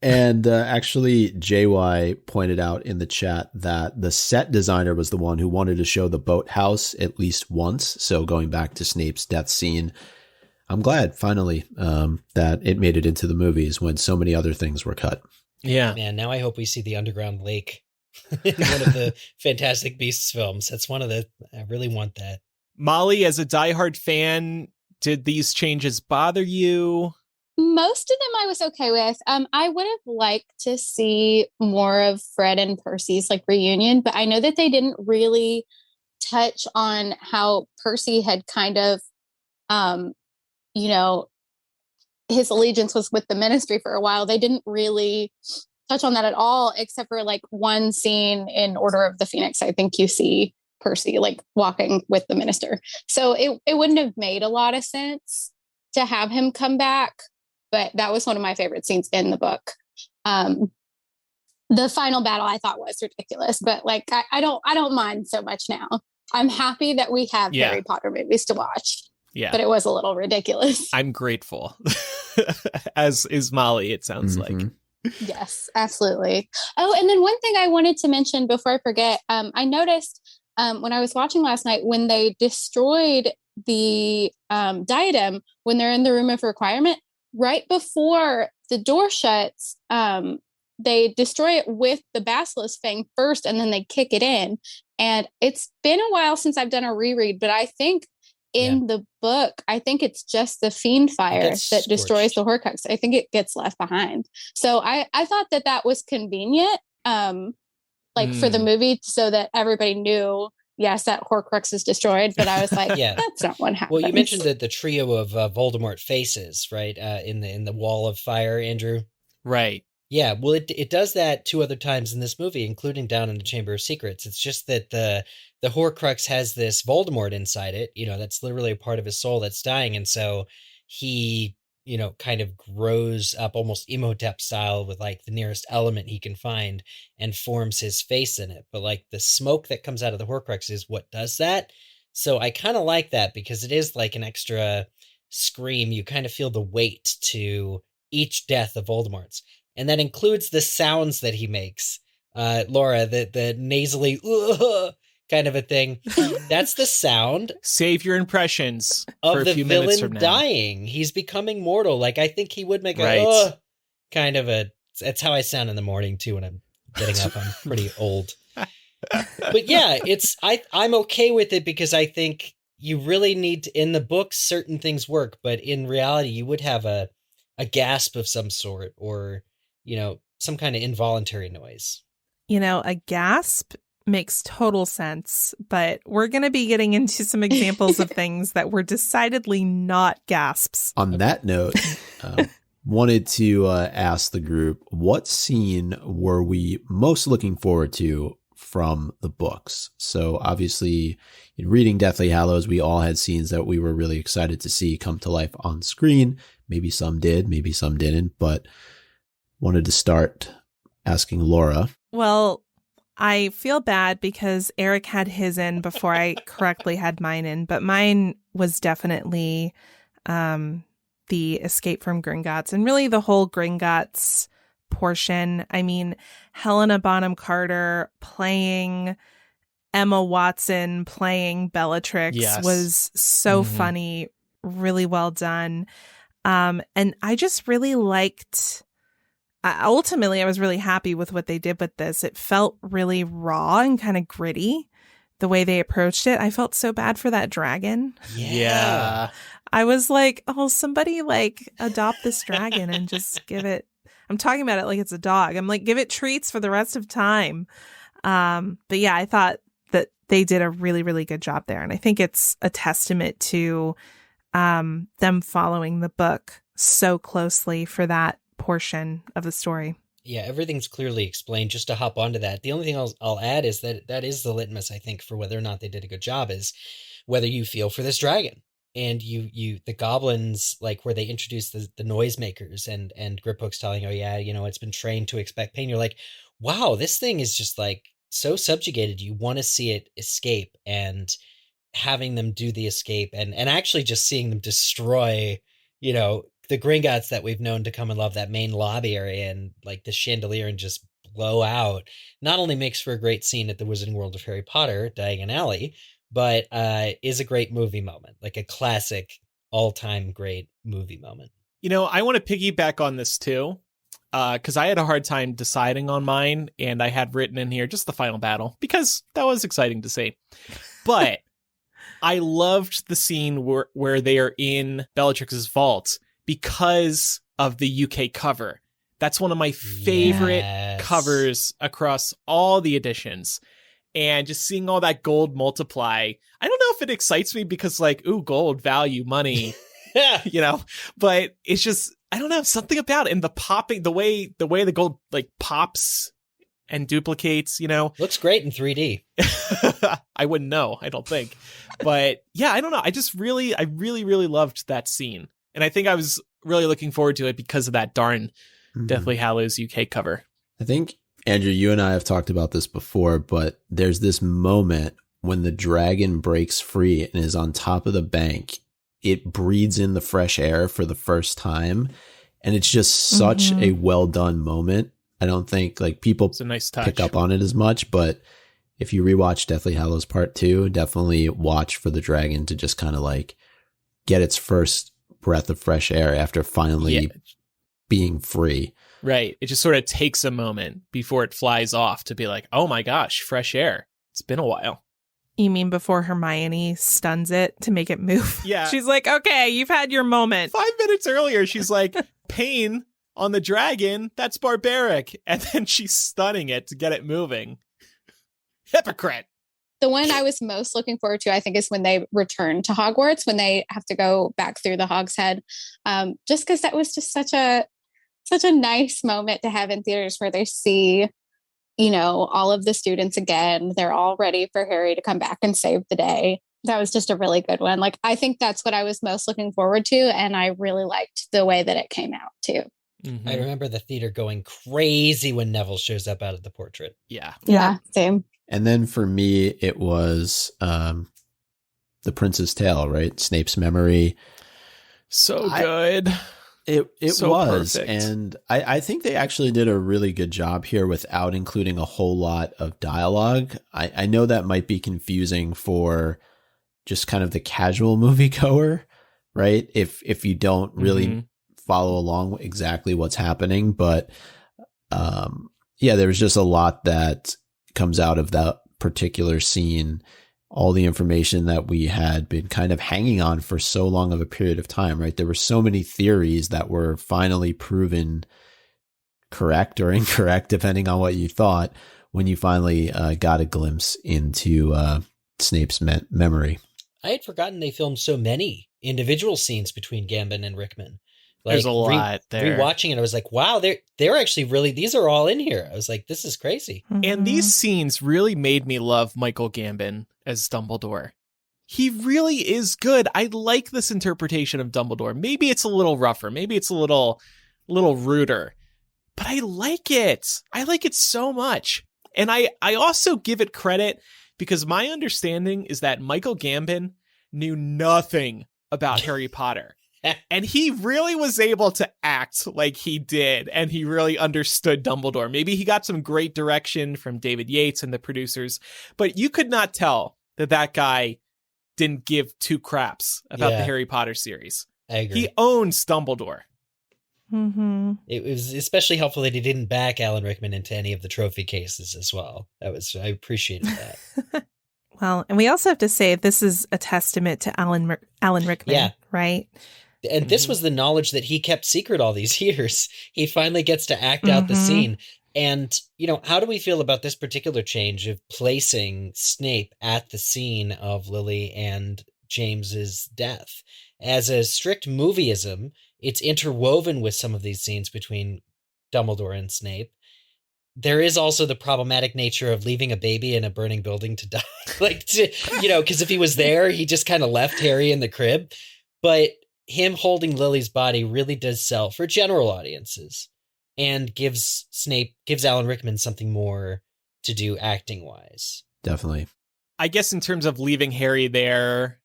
And actually, JY pointed out in the chat that the set designer was the one who wanted to show the boathouse at least once. So going back to Snape's death scene, I'm glad, finally, that it made it into the movies when so many other things were cut. Yeah. Man, now I hope we see the underground lake in one of the Fantastic Beasts films. That's I really want that. Molly, as a diehard fan, did these changes bother you? Most of them I was okay with. I would have liked to see more of Fred and Percy's like reunion, but I know that they didn't really touch on how Percy had kind of, his allegiance was with the Ministry for a while. They didn't really touch on that at all, except for like one scene in Order of the Phoenix. I think you see Percy like walking with the Minister. So it wouldn't have made a lot of sense to have him come back. But that was one of my favorite scenes in the book. The final battle I thought was ridiculous, but like I don't mind so much now. I'm happy that we have Harry Potter movies to watch. Yeah, but it was a little ridiculous. I'm grateful, as is Molly. It sounds like. Yes, absolutely. Oh, and then one thing I wanted to mention before I forget, I noticed when I was watching last night when they destroyed the diadem when they're in the room of requirement. Right before the door shuts, they destroy it with the basilisk fang first, and then they kick it in. And it's been a while since I've done a reread, but I think in the book, I think it's just the fiend fire that destroys the Horcrux. I think it gets left behind. So I thought that was convenient, for the movie, so that everybody knew. Yes, that Horcrux is destroyed, but I was like, that's not what happens. Well, you mentioned the trio of Voldemort faces, right? In the Wall of Fire, Andrew. Right. Yeah. Well, it does that 2 other times in this movie, including down in the Chamber of Secrets. It's just that the Horcrux has this Voldemort inside it. That's literally a part of his soul that's dying, and so he, kind of grows up almost Imhotep style with like the nearest element he can find and forms his face in it. But like the smoke that comes out of the Horcrux is what does that. So I kind of like that because it is like an extra scream. You kind of feel the weight to each death of Voldemort's. And that includes the sounds that he makes. Laura, the nasally kind of a thing. That's the sound. Save your impressions of for a few minutes from villain now. dying. He's becoming mortal. Like I think he would make a kind of a. That's how I sound in the morning too when I'm getting up. I'm pretty old. But yeah, I'm okay with it because I think you really need to, in the books, certain things work, but in reality, you would have a gasp of some sort or, some kind of involuntary noise. A gasp makes total sense, but we're going to be getting into some examples of things that were decidedly not gasps. On that note, wanted to ask the group, what scene were we most looking forward to from the books? So obviously, in reading Deathly Hallows, we all had scenes that we were really excited to see come to life on screen. Maybe some did, maybe some didn't, but wanted to start asking Laura. Well, I feel bad because Eric had his in before I correctly had mine in, but mine was definitely the escape from Gringotts and really the whole Gringotts portion. I mean, Helena Bonham Carter playing Emma Watson, playing Bellatrix was so funny, really well done. And I just really liked... ultimately, I was really happy with what they did with this. It felt really raw and kind of gritty, the way they approached it. I felt so bad for that dragon. Yeah. I was like, oh, somebody adopt this dragon and just give it... I'm talking about it like it's a dog. I'm like, give it treats for the rest of time. But yeah, I thought that they did a really, really good job there. And I think it's a testament to them following the book so closely for that portion of the story. Yeah, everything's clearly explained. Just to hop onto that, the only thing I'll add is that is the litmus, I think, for whether or not they did a good job is whether you feel for this dragon. And you the goblins, like where they introduce the noisemakers and Griphook's telling, oh yeah, it's been trained to expect pain. You're like, wow, this thing is just like so subjugated. You want to see it escape, and having them do the escape and actually just seeing them destroy, the Gringotts that we've known to come and love, that main lobby area, and like the chandelier, and just blow out, not only makes for a great scene at the Wizarding World of Harry Potter, Diagon Alley, but is a great movie moment, like a classic all-time great movie moment. I want to piggyback on this too, because I had a hard time deciding on mine, and I had written in here just the final battle, because that was exciting to see. But I loved the scene where they are in Bellatrix's vault, because of the UK cover. That's one of my favorite covers across all the editions. And just seeing all that gold multiply, I don't know if it excites me because ooh, gold, value, money, but it's just, I don't know, something about it. And the popping, the way the gold pops and duplicates, Looks great in 3D. I wouldn't know, I don't think. But yeah, I don't know. I really, really loved that scene. And I think I was really looking forward to it because of that darn Deathly Hallows UK cover. I think, Andrew, you and I have talked about this before, but there's this moment when the dragon breaks free and is on top of the bank. It breathes in the fresh air for the first time. And it's just such a well done moment. I don't think people it's a nice touch. Pick up on it as much, but if you rewatch Deathly Hallows Part 2, definitely watch for the dragon to just kind of get its first breath of fresh air after finally being free. Right. It just sort of takes a moment before it flies off to be like, oh my gosh, fresh air. It's been a while. You mean before Hermione stuns it to make it move? Yeah. She's like, okay, you've had your moment. 5 minutes earlier, she's like, pain on the dragon, that's barbaric. And then she's stunning it to get it moving. Hypocrite. The one I was most looking forward to, I think, is when they return to Hogwarts, when they have to go back through the Hog's Head. Just because that was just such a nice moment to have in theaters, where they see, all of the students again. They're all ready for Harry to come back and save the day. That was just a really good one. I think that's what I was most looking forward to. And I really liked the way that it came out too. Mm-hmm. I remember the theater going crazy when Neville shows up out of the portrait. Yeah, same. And then for me, it was The Prince's Tale, right? Snape's memory. So good. It so was. Perfect. And I think they actually did a really good job here without including a whole lot of dialogue. I know that might be confusing for just kind of the casual moviegoer, right? If you don't really follow along exactly what's happening. But there was just a lot that comes out of that particular scene all the information that we had been kind of hanging on for so long of a period of time, right? There were so many theories that were finally proven correct or incorrect, depending on what you thought, when you finally got a glimpse into Snape's memory. I had forgotten they filmed so many individual scenes between Gambon and Rickman. There's a lot there. Rewatching it, I was like, wow, they're actually really, these are all in here. I was like, this is crazy. And these scenes really made me love Michael Gambon as Dumbledore. He really is good. I like this interpretation of Dumbledore. Maybe it's a little rougher. Maybe it's a little ruder. But I like it. I like it so much. And I also give it credit because my understanding is that Michael Gambon knew nothing about Harry Potter. And he really was able to act like he did, and he really understood Dumbledore. Maybe he got some great direction from David Yates and the producers, but you could not tell that guy didn't give two craps about the Harry Potter series. I agree. He owns Dumbledore. Mm-hmm. It was especially helpful that he didn't back Alan Rickman into any of the trophy cases as well. I appreciated that. Well, and we also have to say this is a testament to Alan Rickman, right? And this was the knowledge that he kept secret all these years. He finally gets to act out the scene. And, how do we feel about this particular change of placing Snape at the scene of Lily and James's death? As a strict movieism, it's interwoven with some of these scenes between Dumbledore and Snape. There is also the problematic nature of leaving a baby in a burning building to die. Because if he was there, he just kind of left Harry in the crib. But him holding Lily's body really does sell for general audiences and gives Alan Rickman something more to do acting wise. Definitely. I guess in terms of leaving Harry there,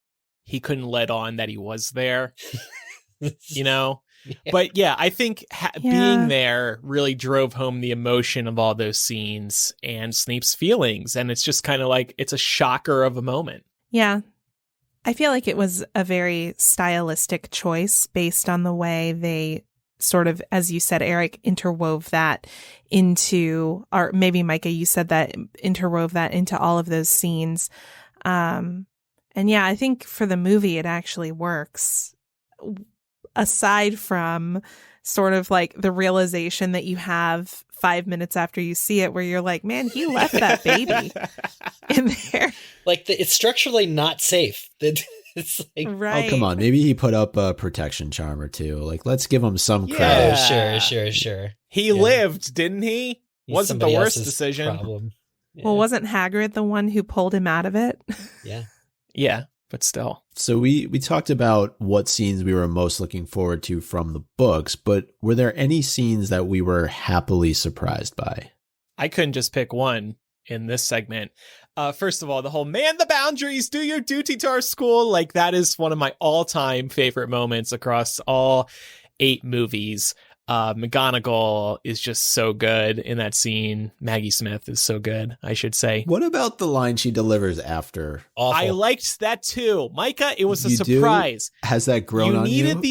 he couldn't let on that he was there, Yeah. But yeah, I think being there really drove home the emotion of all those scenes and Snape's feelings. And it's just kind of like, it's a shocker of a moment. Yeah. I feel like it was a very stylistic choice based on the way they sort of, as you said, Eric, interwove that into, or maybe Micah, you said that, interwove that into all of those scenes. And yeah, I think for the movie, it actually works. Aside from sort of like the realization that you have 5 minutes after you see it where you're like, man, he left that baby in there. Like it's structurally not safe. It's like, right. Oh, come on. Maybe he put up a protection charm or two. Like, let's give him some credit. Sure. He lived, didn't he? He's Wasn't the somebody worst else's decision. Problem. Yeah. Well, wasn't Hagrid the one who pulled him out of it? Yeah. Yeah, but still. So we talked about what scenes we were most looking forward to from the books, but were there any scenes that we were happily surprised by? I couldn't just pick one in this segment. First of all, the whole man the boundaries, do your duty to our school. Like that is one of my all-time favorite moments across all 8 movies. McGonagall is just so good in that scene. Maggie Smith is so good, I should say. What about the line she delivers after? Awful. I liked that too. Micah, it was a You do? surprise. Has that grown on you? You needed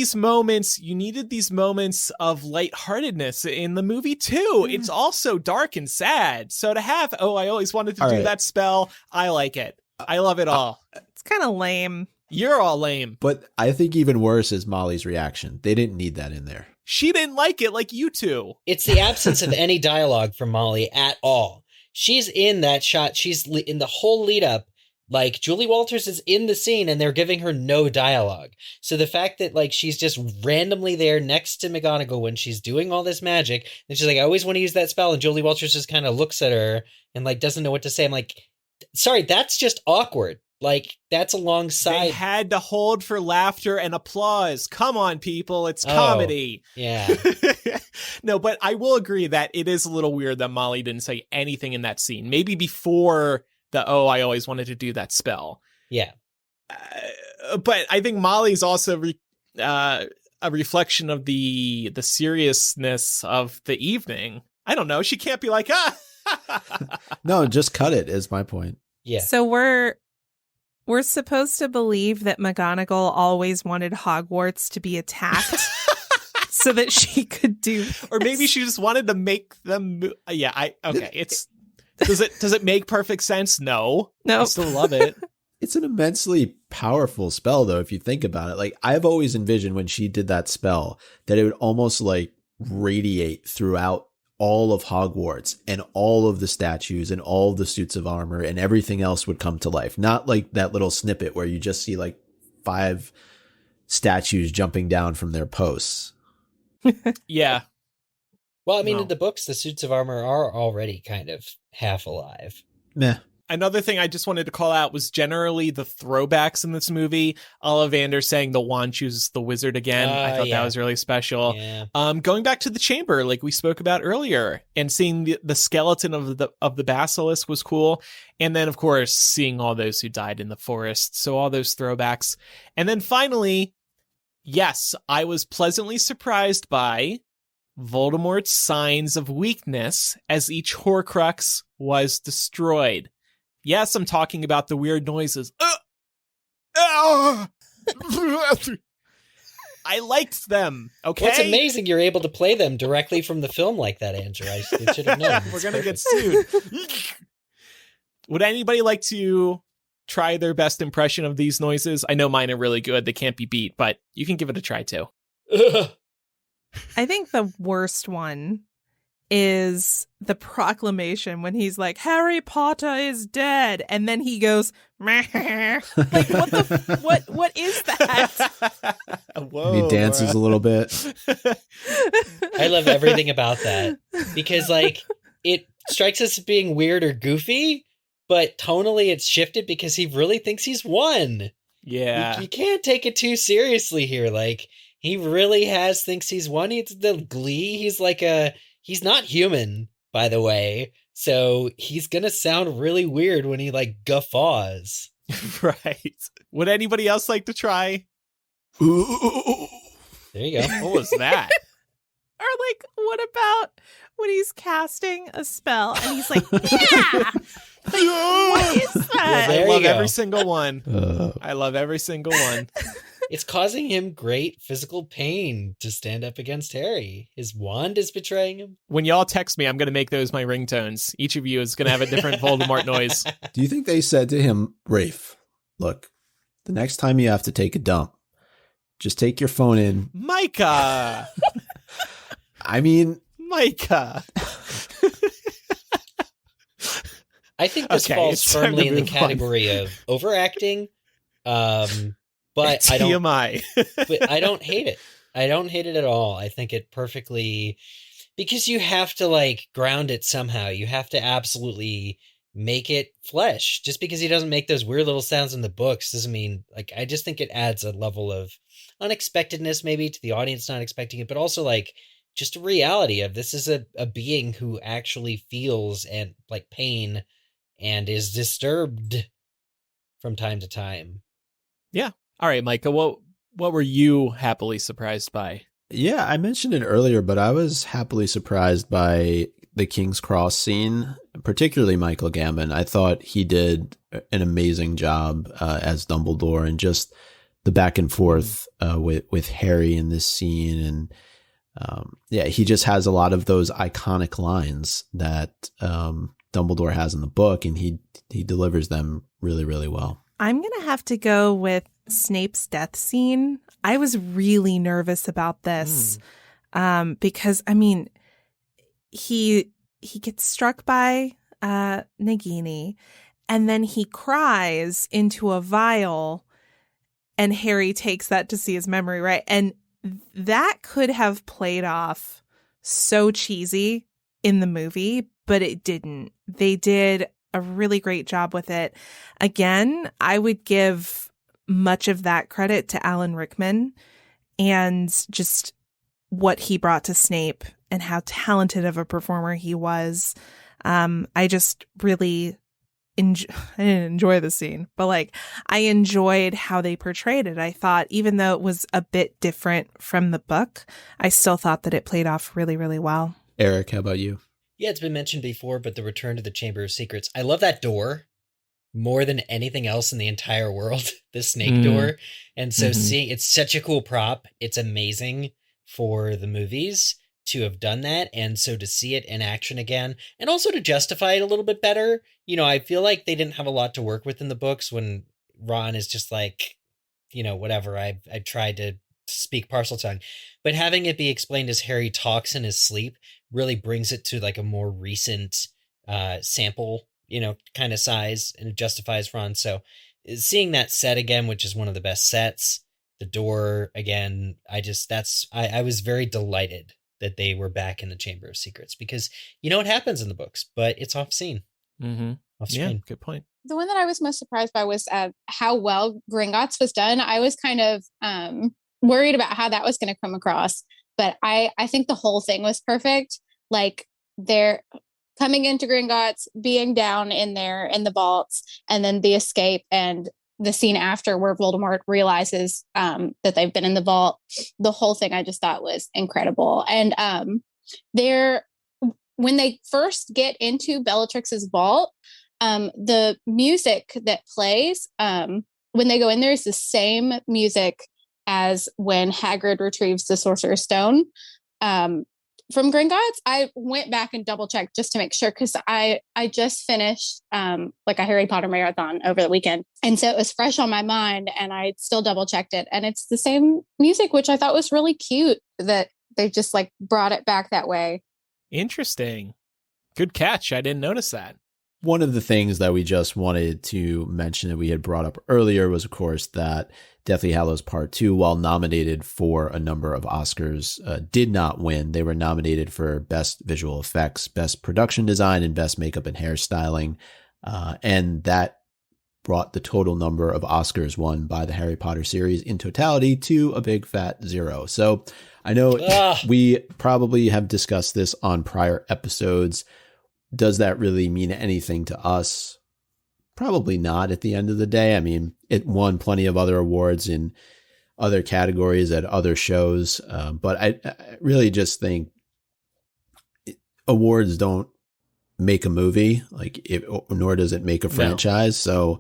these moments of lightheartedness in the movie too. It's also dark and sad. So to have, I always wanted to do that spell, I like it. I love it all. It's kind of lame. You're all lame. But I think even worse is Molly's reaction. They didn't need that in there. She didn't like it like you two. It's the absence of any dialogue from Molly at all. She's in that shot. She's in the whole lead up. Like Julie Walters is in the scene and they're giving her no dialogue. So the fact that like she's just randomly there next to McGonagall when she's doing all this magic and she's like, I always want to use that spell. And Julie Walters just kind of looks at her and like doesn't know what to say. I'm like, sorry, that's just awkward. Like that's alongside. They had to hold for laughter and applause. Come on, people. It's comedy. Yeah. No, but I will agree that it is a little weird that Molly didn't say anything in that scene. Maybe before I always wanted to do that spell. Yeah. But I think Molly's also a reflection of the seriousness of the evening. I don't know. She can't be like, No, just cut it is my point. Yeah. So we're supposed to believe that McGonagall always wanted Hogwarts to be attacked so that she could do this. Or maybe she just wanted to make them. Okay. Does it make perfect sense? No. No. I still love it. It's an immensely powerful spell, though, if you think about it. Like, I've always envisioned when she did that spell that it would almost like radiate throughout all of Hogwarts, and all of the statues and all of the suits of armor and everything else would come to life. Not like that little snippet where you just see like 5 statues jumping down from their posts. Yeah. Well, I mean, in the books, the suits of armor are already kind of half alive. Meh. Another thing I just wanted to call out was generally the throwbacks in this movie. Ollivander saying the wand chooses the wizard again. I thought that was really special. Yeah. Going back to the chamber, like we spoke about earlier, and seeing the skeleton of the basilisk was cool. And then, of course, seeing all those who died in the forest. So all those throwbacks. And then finally, yes, I was pleasantly surprised by Voldemort's signs of weakness as each Horcrux was destroyed. Yes, I'm talking about the weird noises. I liked them, okay? Well, it's amazing you're able to play them directly from the film like that, Andrew. I should have known. We're going to get sued. Would anybody like to try their best impression of these noises? I know mine are really good. They can't be beat, but you can give it a try too. I think the worst one is the proclamation when he's like, Harry Potter is dead, and then he goes, meh. Like, what is that? Whoa, he dances a little bit. I love everything about that, because like it strikes us as being weird or goofy, but tonally it's shifted because he really thinks he's won. Yeah. You can't take it too seriously here. Like, he really thinks he's won. It's the glee. He's not human, by the way. So he's going to sound really weird when he like guffaws. Right. Would anybody else like to try? There you go. What was that? Or like, what about when he's casting a spell and he's like, yeah! Like, what is that? Yeah, I love every single one. I love every single one. It's causing him great physical pain to stand up against Harry. His wand is betraying him. When y'all text me, I'm going to make those my ringtones. Each of you is going to have a different Voldemort noise. Do you think they said to him, Rafe, look, the next time you have to take a dump, just take your phone in. Micah! I mean, Micah! I think this falls firmly in the category of overacting. But it's TMI. But I don't hate it. I don't hate it at all. I think it perfectly, because you have to like ground it somehow. You have to absolutely make it flesh. Just because he doesn't make those weird little sounds in the books doesn't mean, like, I just think it adds a level of unexpectedness maybe to the audience not expecting it, but also like just a reality of this is a being who actually feels and like pain and is disturbed from time to time. Yeah. All right, Micah, what were you happily surprised by? Yeah, I mentioned it earlier, but I was happily surprised by the King's Cross scene, particularly Michael Gambon. I thought he did an amazing job as Dumbledore, and just the back and forth with Harry in this scene. And yeah, he just has a lot of those iconic lines that Dumbledore has in the book, and he delivers them really, really well. I'm going to have to go with Snape's death scene. I was really nervous about this because, I mean, he gets struck by Nagini, and then he cries into a vial, and Harry takes that to see his memory, right? And that could have played off so cheesy in the movie, but it didn't. They did a really great job with it. Again, I would give much of that credit to Alan Rickman and just what he brought to Snape and how talented of a performer he was. I just really I didn't enjoy the scene, but like I enjoyed how they portrayed it. I thought even though it was a bit different from the book, I still thought that it played off really, really well. Eric, how about you? Yeah, it's been mentioned before, but the return to the Chamber of Secrets. I love that door more than anything else in the entire world, the snake door. And so seeing, it's such a cool prop. It's amazing for the movies to have done that. And so to see it in action again, and also to justify it a little bit better. You know, I feel like they didn't have a lot to work with in the books when Ron is just like, whatever. I've tried to speak Parseltongue, but having it be explained as Harry talks in his sleep really brings it to like a more recent sample, kind of size, and it justifies Ron. So seeing that set again, which is one of the best sets, the door again, I was very delighted that they were back in the Chamber of Secrets, because it happens in the books, but it's off scene. Mm-hmm. Off screen. Yeah, good point. The one that I was most surprised by was how well Gringotts was done. I was kind of worried about how that was going to come across, but I think the whole thing was perfect. Like, they're coming into Gringotts, being down in there in the vaults, and then the escape and the scene after where Voldemort realizes that they've been in the vault. The whole thing I just thought was incredible. And when they first get into Bellatrix's vault, the music that plays when they go in there is the same music as when Hagrid retrieves the Sorcerer's Stone from Gringotts. I went back and double checked just to make sure, because I just finished like a Harry Potter marathon over the weekend, and so it was fresh on my mind, and I still double checked it, and it's the same music, which I thought was really cute that they just like brought it back that way. Interesting. Good catch. I didn't notice that. One of the things that we just wanted to mention that we had brought up earlier was, of course, that Deathly Hallows Part 2, while nominated for a number of Oscars, did not win. They were nominated for Best Visual Effects, Best Production Design, and Best Makeup and Hairstyling. And that brought the total number of Oscars won by the Harry Potter series in totality to a big fat 0. So I know we probably have discussed this on prior episodes. Does that really mean anything to us? Probably not at the end of the day. I mean, it won plenty of other awards in other categories at other shows. But I really just think awards don't make a movie, nor does it make a franchise. So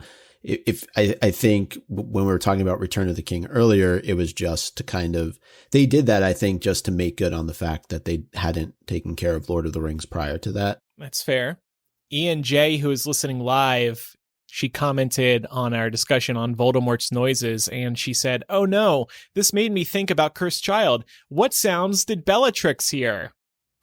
I think when we were talking about Return of the King earlier, it was just to they did that, I think, just to make good on the fact that they hadn't taken care of Lord of the Rings prior to that. That's fair. Ian J., who is listening live, she commented on our discussion on Voldemort's noises, and she said, "Oh no, this made me think about Cursed Child. What sounds did Bellatrix hear?"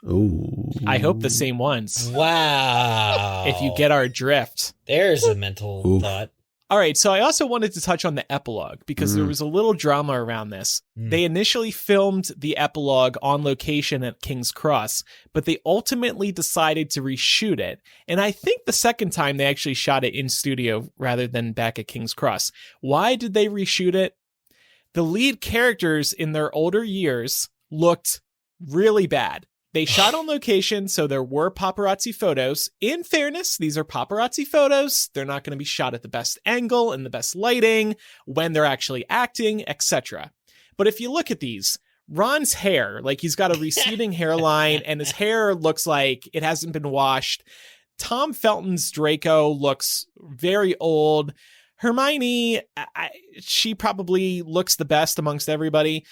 Ooh. I hope the same ones. Wow. If you get our drift. There's a mental thought. All right, so I also wanted to touch on the epilogue, because there was a little drama around this. They initially filmed the epilogue on location at King's Cross, but they ultimately decided to reshoot it. And I think the second time they actually shot it in studio rather than back at King's Cross. Why did they reshoot it? The lead characters in their older years looked really bad. They shot on location, so there were paparazzi photos. In fairness, these are paparazzi photos. They're not going to be shot at the best angle and the best lighting, when they're actually acting, etc. But if you look at these, Ron's hair, he's got a receding hairline, and his hair looks like it hasn't been washed. Tom Felton's Draco looks very old. Hermione, she probably looks the best amongst everybody.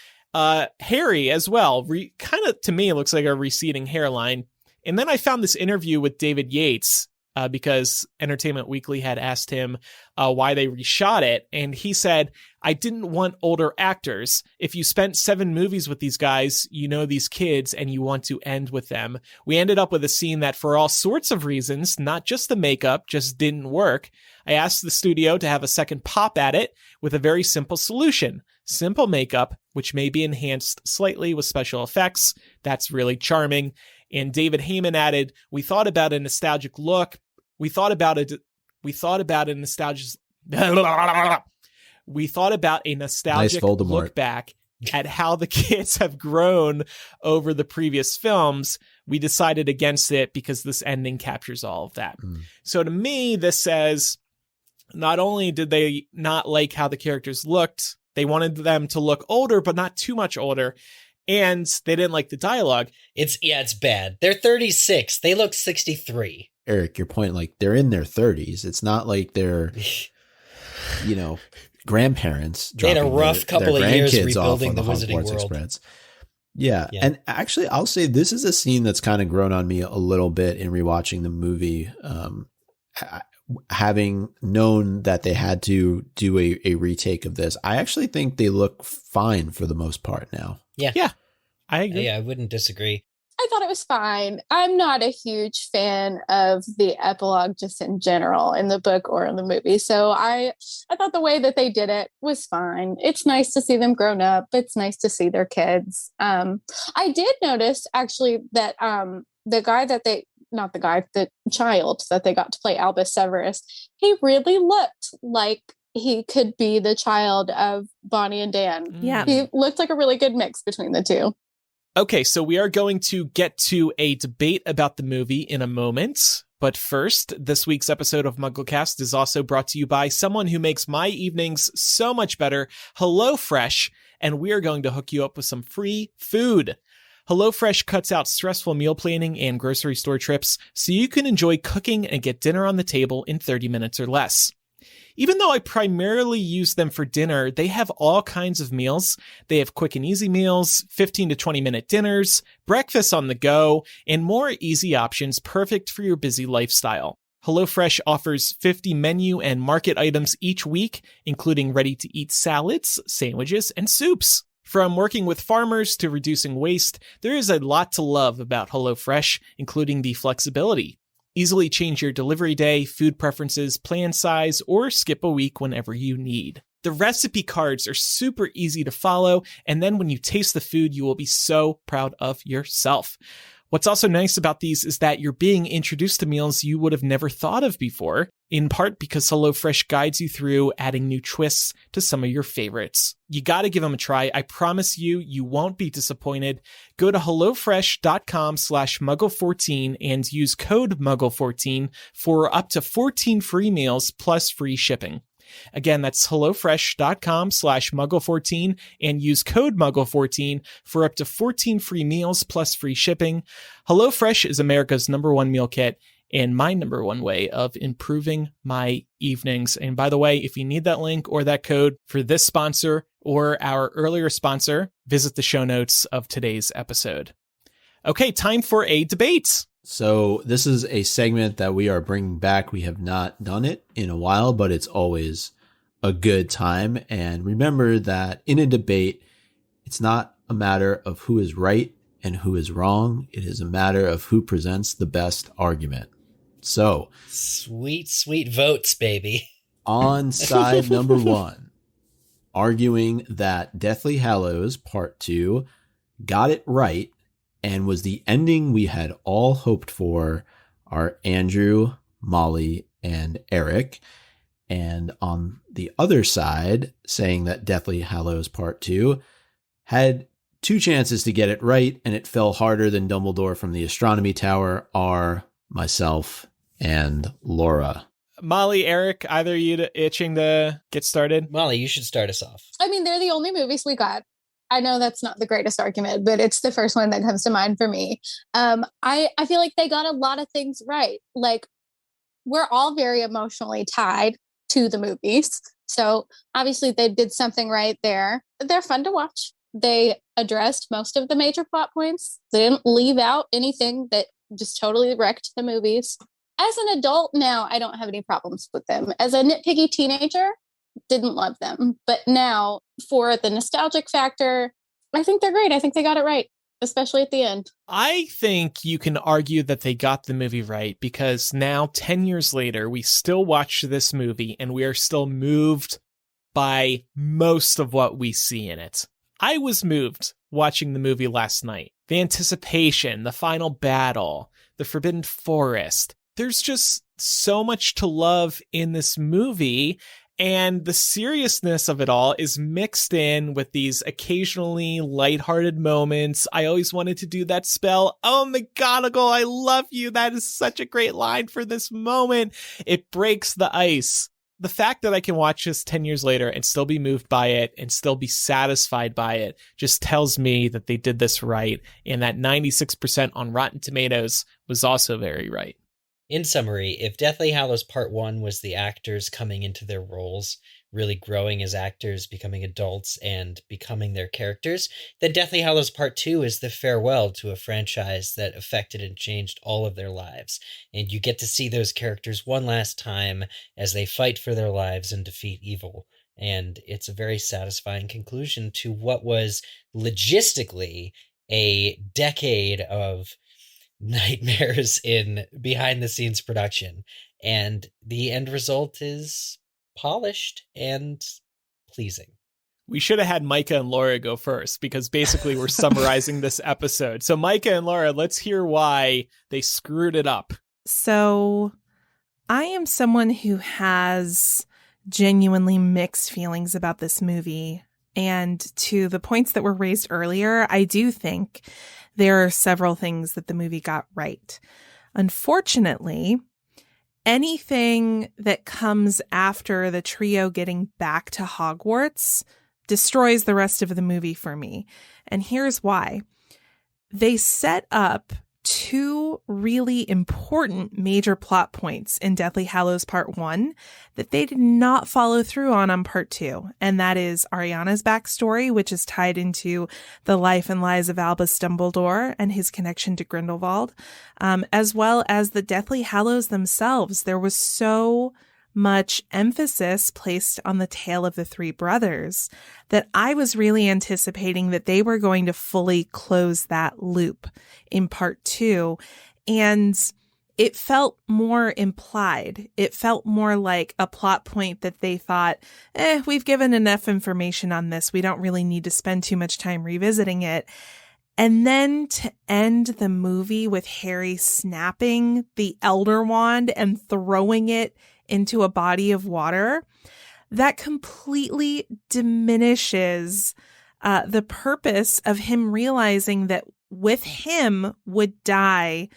Harry as well, kind of to me looks like a receding hairline. And then I found this interview with David Yates because Entertainment Weekly had asked him why they reshot it. And he said, "I didn't want older actors. If you spent 7 movies with these guys, you know these kids and you want to end with them. We ended up with a scene that for all sorts of reasons, not just the makeup, just didn't work. I asked the studio to have a second pop at it with a very simple solution. Simple makeup, which may be enhanced slightly with special effects. That's really charming." And David Heyman added, "We thought about a nostalgic look. We thought about a nostalgic Nice look back at how the kids have grown over the previous films. We decided against it because this ending captures all of that." So to me, this says not only did they not like how the characters looked, they wanted them to look older, but not too much older. And they didn't like the dialogue. It's bad. They're 36. They look 63. Eric, your point, they're in their 30s. It's not like they're, grandparents. They had a rough couple of years rebuilding the Wizarding World. Express. Yeah. And actually, I'll say this is a scene that's kind of grown on me a little bit in rewatching the movie. having known that they had to do a retake of this, I actually think they look fine for the most part now. Yeah. I agree. Yeah, I wouldn't disagree. I thought it was fine. I'm not a huge fan of the epilogue just in general in the book or in the movie. So I thought the way that they did it was fine. It's nice to see them grown up. It's nice to see their kids. I did notice actually that the child that they got to play Albus Severus, he really looked like he could be the child of Bonnie and Dan. Yeah. He looked like a really good mix between the two. Okay, so we are going to get to a debate about the movie in a moment. But first, this week's episode of MuggleCast is also brought to you by someone who makes my evenings so much better, HelloFresh, and we are going to hook you up with some free food. HelloFresh cuts out stressful meal planning and grocery store trips so you can enjoy cooking and get dinner on the table in 30 minutes or less. Even though I primarily use them for dinner, they have all kinds of meals. They have quick and easy meals, 15 to 20 minute dinners, breakfast on the go, and more easy options perfect for your busy lifestyle. HelloFresh offers 50 menu and market items each week, including ready-to-eat salads, sandwiches, and soups. From working with farmers to reducing waste, there is a lot to love about HelloFresh, including the flexibility. Easily change your delivery day, food preferences, plan size, or skip a week whenever you need. The recipe cards are super easy to follow, and then when you taste the food, you will be so proud of yourself. What's also nice about these is that you're being introduced to meals you would have never thought of before, in part because HelloFresh guides you through adding new twists to some of your favorites. You gotta give them a try. I promise you, you won't be disappointed. Go to HelloFresh.com/Muggle14 and use code Muggle14 for up to 14 free meals plus free shipping. Again, that's HelloFresh.com/Muggle14 and use code Muggle14 for up to 14 free meals plus free shipping. HelloFresh is America's #1 meal kit and my #1 way of improving my evenings. And by the way, if you need that link or that code for this sponsor or our earlier sponsor, visit the show notes of today's episode. Okay, time for a debate. So this is a segment that we are bringing back. We have not done it in a while, but it's always a good time. And remember that in a debate, it's not a matter of who is right and who is wrong. It is a matter of who presents the best argument. So sweet, sweet votes, baby. On side number 1, arguing that Deathly Hallows Part 2 got it right and was the ending we had all hoped for, are Andrew, Molly, and Eric. And on the other side, saying that Deathly Hallows Part 2 had 2 chances to get it right, and it fell harder than Dumbledore from the Astronomy Tower, are myself and Laura. Molly, Eric, either of you itching to get started? Molly, you should start us off. I mean, they're the only movies we got. I know that's not the greatest argument, but it's the first one that comes to mind for me. I feel like they got a lot of things right. Like, we're all very emotionally tied to the movies. So obviously they did something right there. They're fun to watch. They addressed most of the major plot points. They didn't leave out anything that just totally wrecked the movies. As an adult now, I don't have any problems with them. As a nitpicky teenager, didn't love them. But now, for the nostalgic factor, I think they're great. I think they got it right, especially at the end. I think you can argue that they got the movie right because now, 10 years later, we still watch this movie and we are still moved by most of what we see in it. I was moved watching the movie last night. The anticipation, the final battle, the Forbidden Forest. There's just so much to love in this movie. And the seriousness of it all is mixed in with these occasionally lighthearted moments. I always wanted to do that spell. Oh, McGonagall, I love you. That is such a great line for this moment. It breaks the ice. The fact that I can watch this 10 years later and still be moved by it and still be satisfied by it just tells me that they did this right. And that 96% on Rotten Tomatoes was also very right. In summary, if Deathly Hallows Part 1 was the actors coming into their roles, really growing as actors, becoming adults, and becoming their characters. Then Deathly Hallows Part 2 is the farewell to a franchise that affected and changed all of their lives. And you get to see those characters one last time as they fight for their lives and defeat evil. And it's a very satisfying conclusion to what was logistically a decade of nightmares in behind-the-scenes production. And the end result is polished and pleasing. We should have had Micah and Laura go first, because basically we're summarizing this episode. So Micah and Laura, let's hear why they screwed it up. So I am someone who has genuinely mixed feelings about this movie. And to the points that were raised earlier, I do think there are several things that the movie got right. Unfortunately, anything that comes after the trio getting back to Hogwarts destroys the rest of the movie for me. And here's why. They set up two really important major plot points in Deathly Hallows Part 1 that they did not follow through on Part 2. And that is Ariana's backstory, which is tied into the life and lies of Albus Dumbledore and his connection to Grindelwald, as well as the Deathly Hallows themselves. There was so much emphasis placed on the tale of the three brothers that I was really anticipating that they were going to fully close that loop in Part 2. And it felt more implied. It felt more like a plot point that they thought, we've given enough information on this. We don't really need to spend too much time revisiting it. And then to end the movie with Harry snapping the Elder Wand and throwing it into a body of water, that completely diminishes the purpose of him realizing that with him would die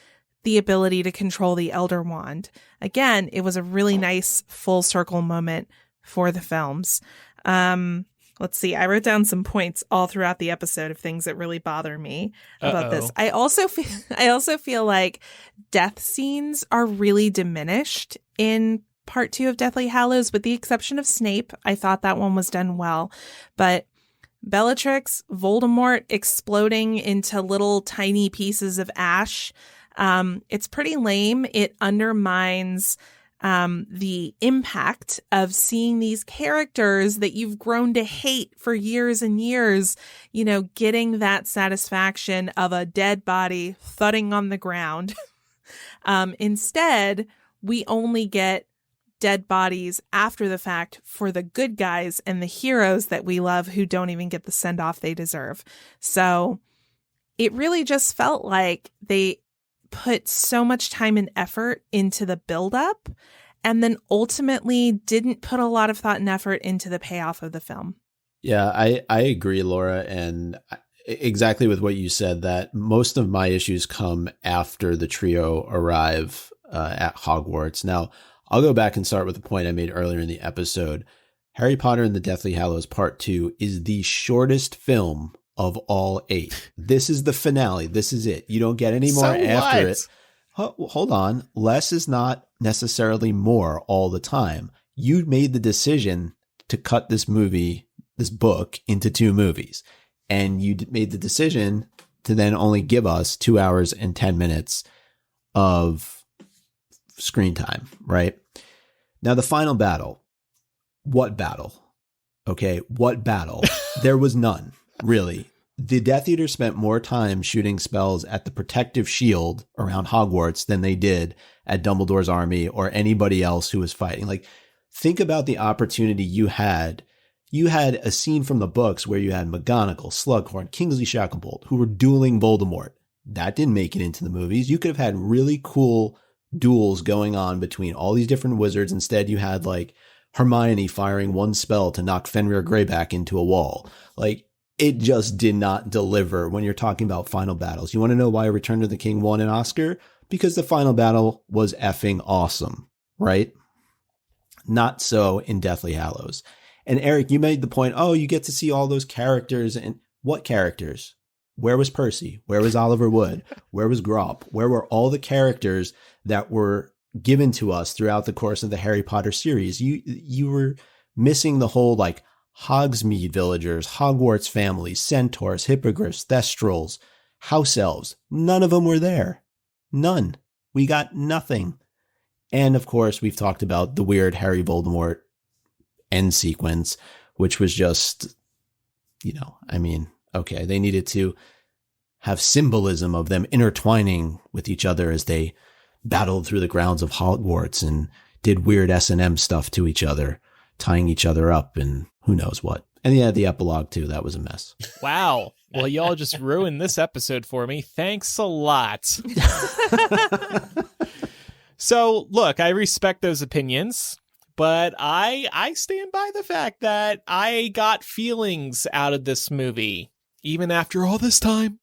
the ability to control the Elder Wand. Again, it was a really nice full circle moment for the films. Let's see. I wrote down some points all throughout the episode of things that really bother me about this. I also feel like death scenes are really diminished in Part 2 of Deathly Hallows, with the exception of Snape. I thought that one was done well, but Bellatrix, Voldemort exploding into little tiny pieces of ash, it's pretty lame. It undermines the impact of seeing these characters that you've grown to hate for years and years, getting that satisfaction of a dead body thudding on the ground. Instead, we only get dead bodies after the fact for the good guys and the heroes that we love who don't even get the send-off they deserve. So it really just felt like they put so much time and effort into the buildup and then ultimately didn't put a lot of thought and effort into the payoff of the film. Yeah, I agree, Laura. And exactly with what you said, that most of my issues come after the trio arrive at Hogwarts. Now, I'll go back and start with the point I made earlier in the episode. Harry Potter and the Deathly Hallows Part 2 is the shortest film of all 8. This is the finale. This is it. You don't get any more after it. Hold on. Less is not necessarily more all the time. You made the decision to cut this book into 2 movies. And you made the decision to then only give us 2 hours and 10 minutes of screen time, right? Now, the final battle. What battle? Okay, what battle? There was none, really. The Death Eaters spent more time shooting spells at the protective shield around Hogwarts than they did at Dumbledore's army or anybody else who was fighting. Like, think about the opportunity you had. You had a scene from the books where you had McGonagall, Slughorn, Kingsley Shacklebolt, who were dueling Voldemort. That didn't make it into the movies. You could have had really cool duels going on between all these different wizards. Instead, you had like Hermione firing one spell to knock Fenrir Greyback into a wall. Like, it just did not deliver when you're talking about final battles. You want to know why Return to the King won an Oscar? Because the final battle was effing awesome, right? Not so in Deathly Hallows. And Eric, you made the point, you get to see all those characters. And what characters? Where was Percy? Where was Oliver Wood? Where was Grop? Where were all the characters that were given to us throughout the course of the Harry Potter series? You were missing the whole like Hogsmeade villagers, Hogwarts families, centaurs, hippogriffs, thestrals, house elves. None of them were there. None. We got nothing. And of course, we've talked about the weird Harry Voldemort end sequence, which was just, okay, they needed to have symbolism of them intertwining with each other as they battled through the grounds of Hogwarts and did weird S&M stuff to each other, tying each other up and who knows what. And yeah, the epilogue too. That was a mess. Wow. Well, y'all just ruined this episode for me. Thanks a lot. So, look, I respect those opinions, but I stand by the fact that I got feelings out of this movie, even after all this time.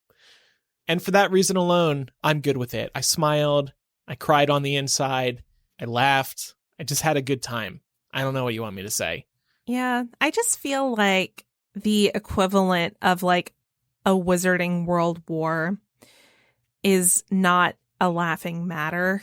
And for that reason alone, I'm good with it. I smiled. I cried on the inside. I laughed. I just had a good time. I don't know what you want me to say. Yeah, I just feel like the equivalent of like a Wizarding World War is not a laughing matter.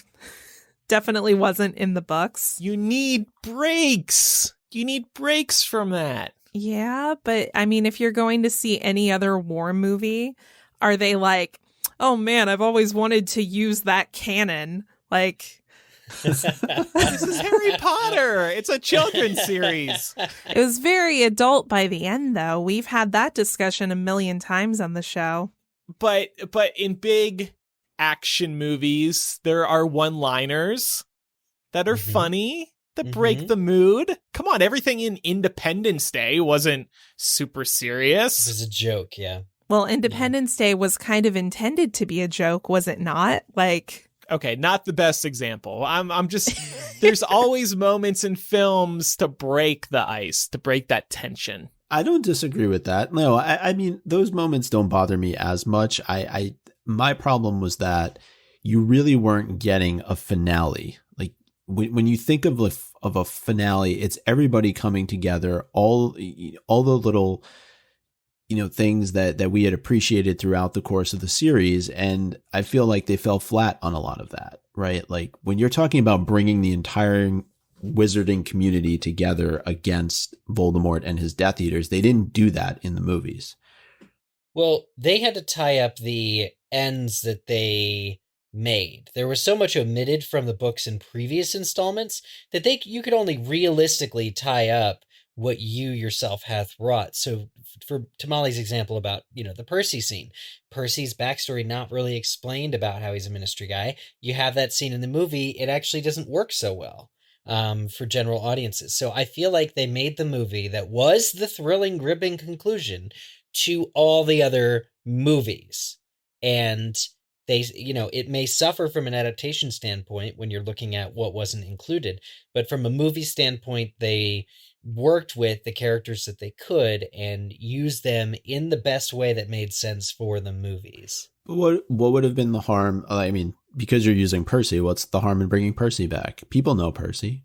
Definitely wasn't in the books. You need breaks. You need breaks from that. Yeah, but I mean, if you're going to see any other war movie, are they like, oh man, I've always wanted to use that cannon? Like, this is Harry Potter. It's a children's series. It was very adult by the end, though. We've had that discussion a million times on the show. But in big action movies, there are one-liners that are funny, that break the mood. Come on, everything in Independence Day wasn't super serious. It was a joke, yeah. Well, Independence Day was kind of intended to be a joke, was it not? Like, okay, not the best example. I'm just, there's always moments in films to break the ice, to break that tension. I don't disagree with that. No, I mean, those moments don't bother me as much. My problem was that you really weren't getting a finale. Like when you think of a finale, it's everybody coming together, all the little, things that we had appreciated throughout the course of the series. And I feel like they fell flat on a lot of that, right? Like when you're talking about bringing the entire wizarding community together against Voldemort and his Death Eaters, they didn't do that in the movies. Well, they had to tie up the ends that they made. There was so much omitted from the books in previous installments that you could only realistically tie up what you yourself hath wrought. So for Tamale's example about, the Percy scene, Percy's backstory not really explained about how he's a ministry guy. You have that scene in the movie. It actually doesn't work so well for general audiences. So I feel like they made the movie that was the thrilling, gripping conclusion to all the other movies. And they, it may suffer from an adaptation standpoint when you're looking at what wasn't included, but from a movie standpoint, they worked with the characters that they could and used them in the best way that made sense for the movies. What would have been the harm? I mean, because you're using Percy, what's the harm in bringing Percy back? People know Percy.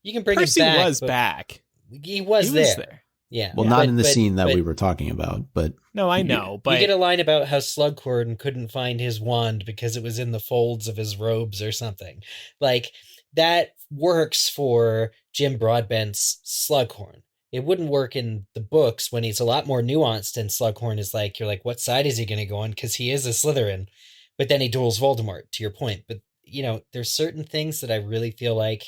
You can bring Percy him back. Was back. He was there. Yeah. Well, not in the scene that we were talking about, but... No, I know, but... You get a line about how Slughorn couldn't find his wand because it was in the folds of his robes or something. Like, that works for Jim Broadbent's Slughorn. It wouldn't work in the books when he's a lot more nuanced and Slughorn is like, you're like, what side is he going to go on? Because he is a Slytherin. But then he duels Voldemort, to your point. But, there's certain things that I really feel like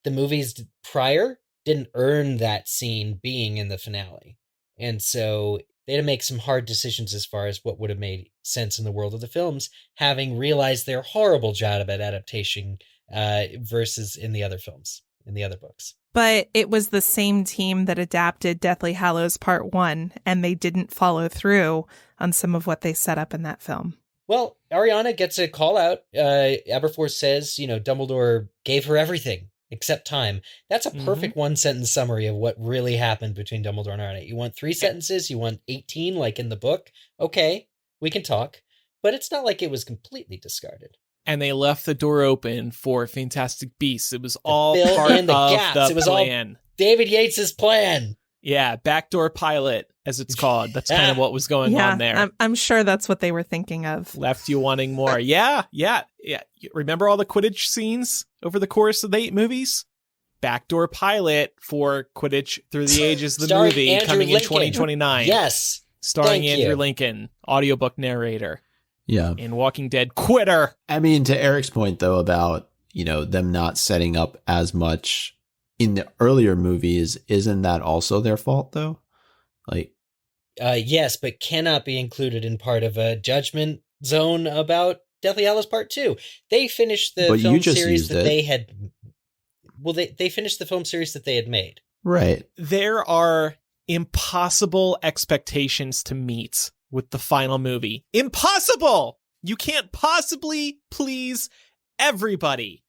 the movies prior didn't earn that scene being in the finale. And so they had to make some hard decisions as far as what would have made sense in the world of the films, having realized their horrible job at adaptation versus in the other films, in the other books. But it was the same team that adapted Deathly Hallows Part 1, and they didn't follow through on some of what they set up in that film. Well, Ariana gets a call out. Aberforth says, Dumbledore gave her everything except time. That's a perfect one-sentence summary of what really happened between Dumbledore and Ariana. You want 3 sentences? You want 18 like in the book? Okay, we can talk. But it's not like it was completely discarded. And they left the door open for Fantastic Beasts. It was all part of the it was plan. All David Yates' plan. Yeah, backdoor pilot, as it's called. That's kind of what was going on there. I'm sure that's what they were thinking of. Left you wanting more. Yeah. Remember all the Quidditch scenes over the course of the 8 movies? backdoor pilot for Quidditch Through the Ages, the Starring movie Andrew coming in Lincoln. 2029. Yes. Starring Thank Andrew you. Lincoln, audiobook narrator. Yeah. In Walking Dead, quitter. I mean, to Eric's point, though, about, them not setting up as much in the earlier movies, isn't that also their fault, though? Yes, but cannot be included in part of a judgment zone about Deathly Hallows Part 2. They finished the film series that they had... Well, they finished the film series that they had made. Right. There are impossible expectations to meet with the final movie. Impossible! You can't possibly please everybody.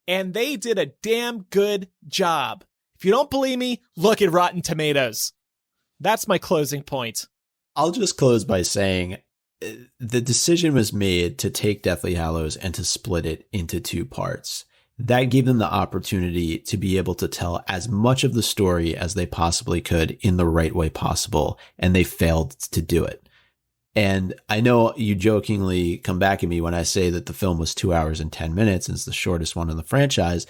And they did a damn good job. If you don't believe me, look at Rotten Tomatoes. That's my closing point. I'll just close by saying the decision was made to take Deathly Hallows and to split it into 2 parts. That gave them the opportunity to be able to tell as much of the story as they possibly could in the right way possible, and they failed to do it. And I know you jokingly come back at me when I say that the film was 2 hours and 10 minutes and it's the shortest one in the franchise.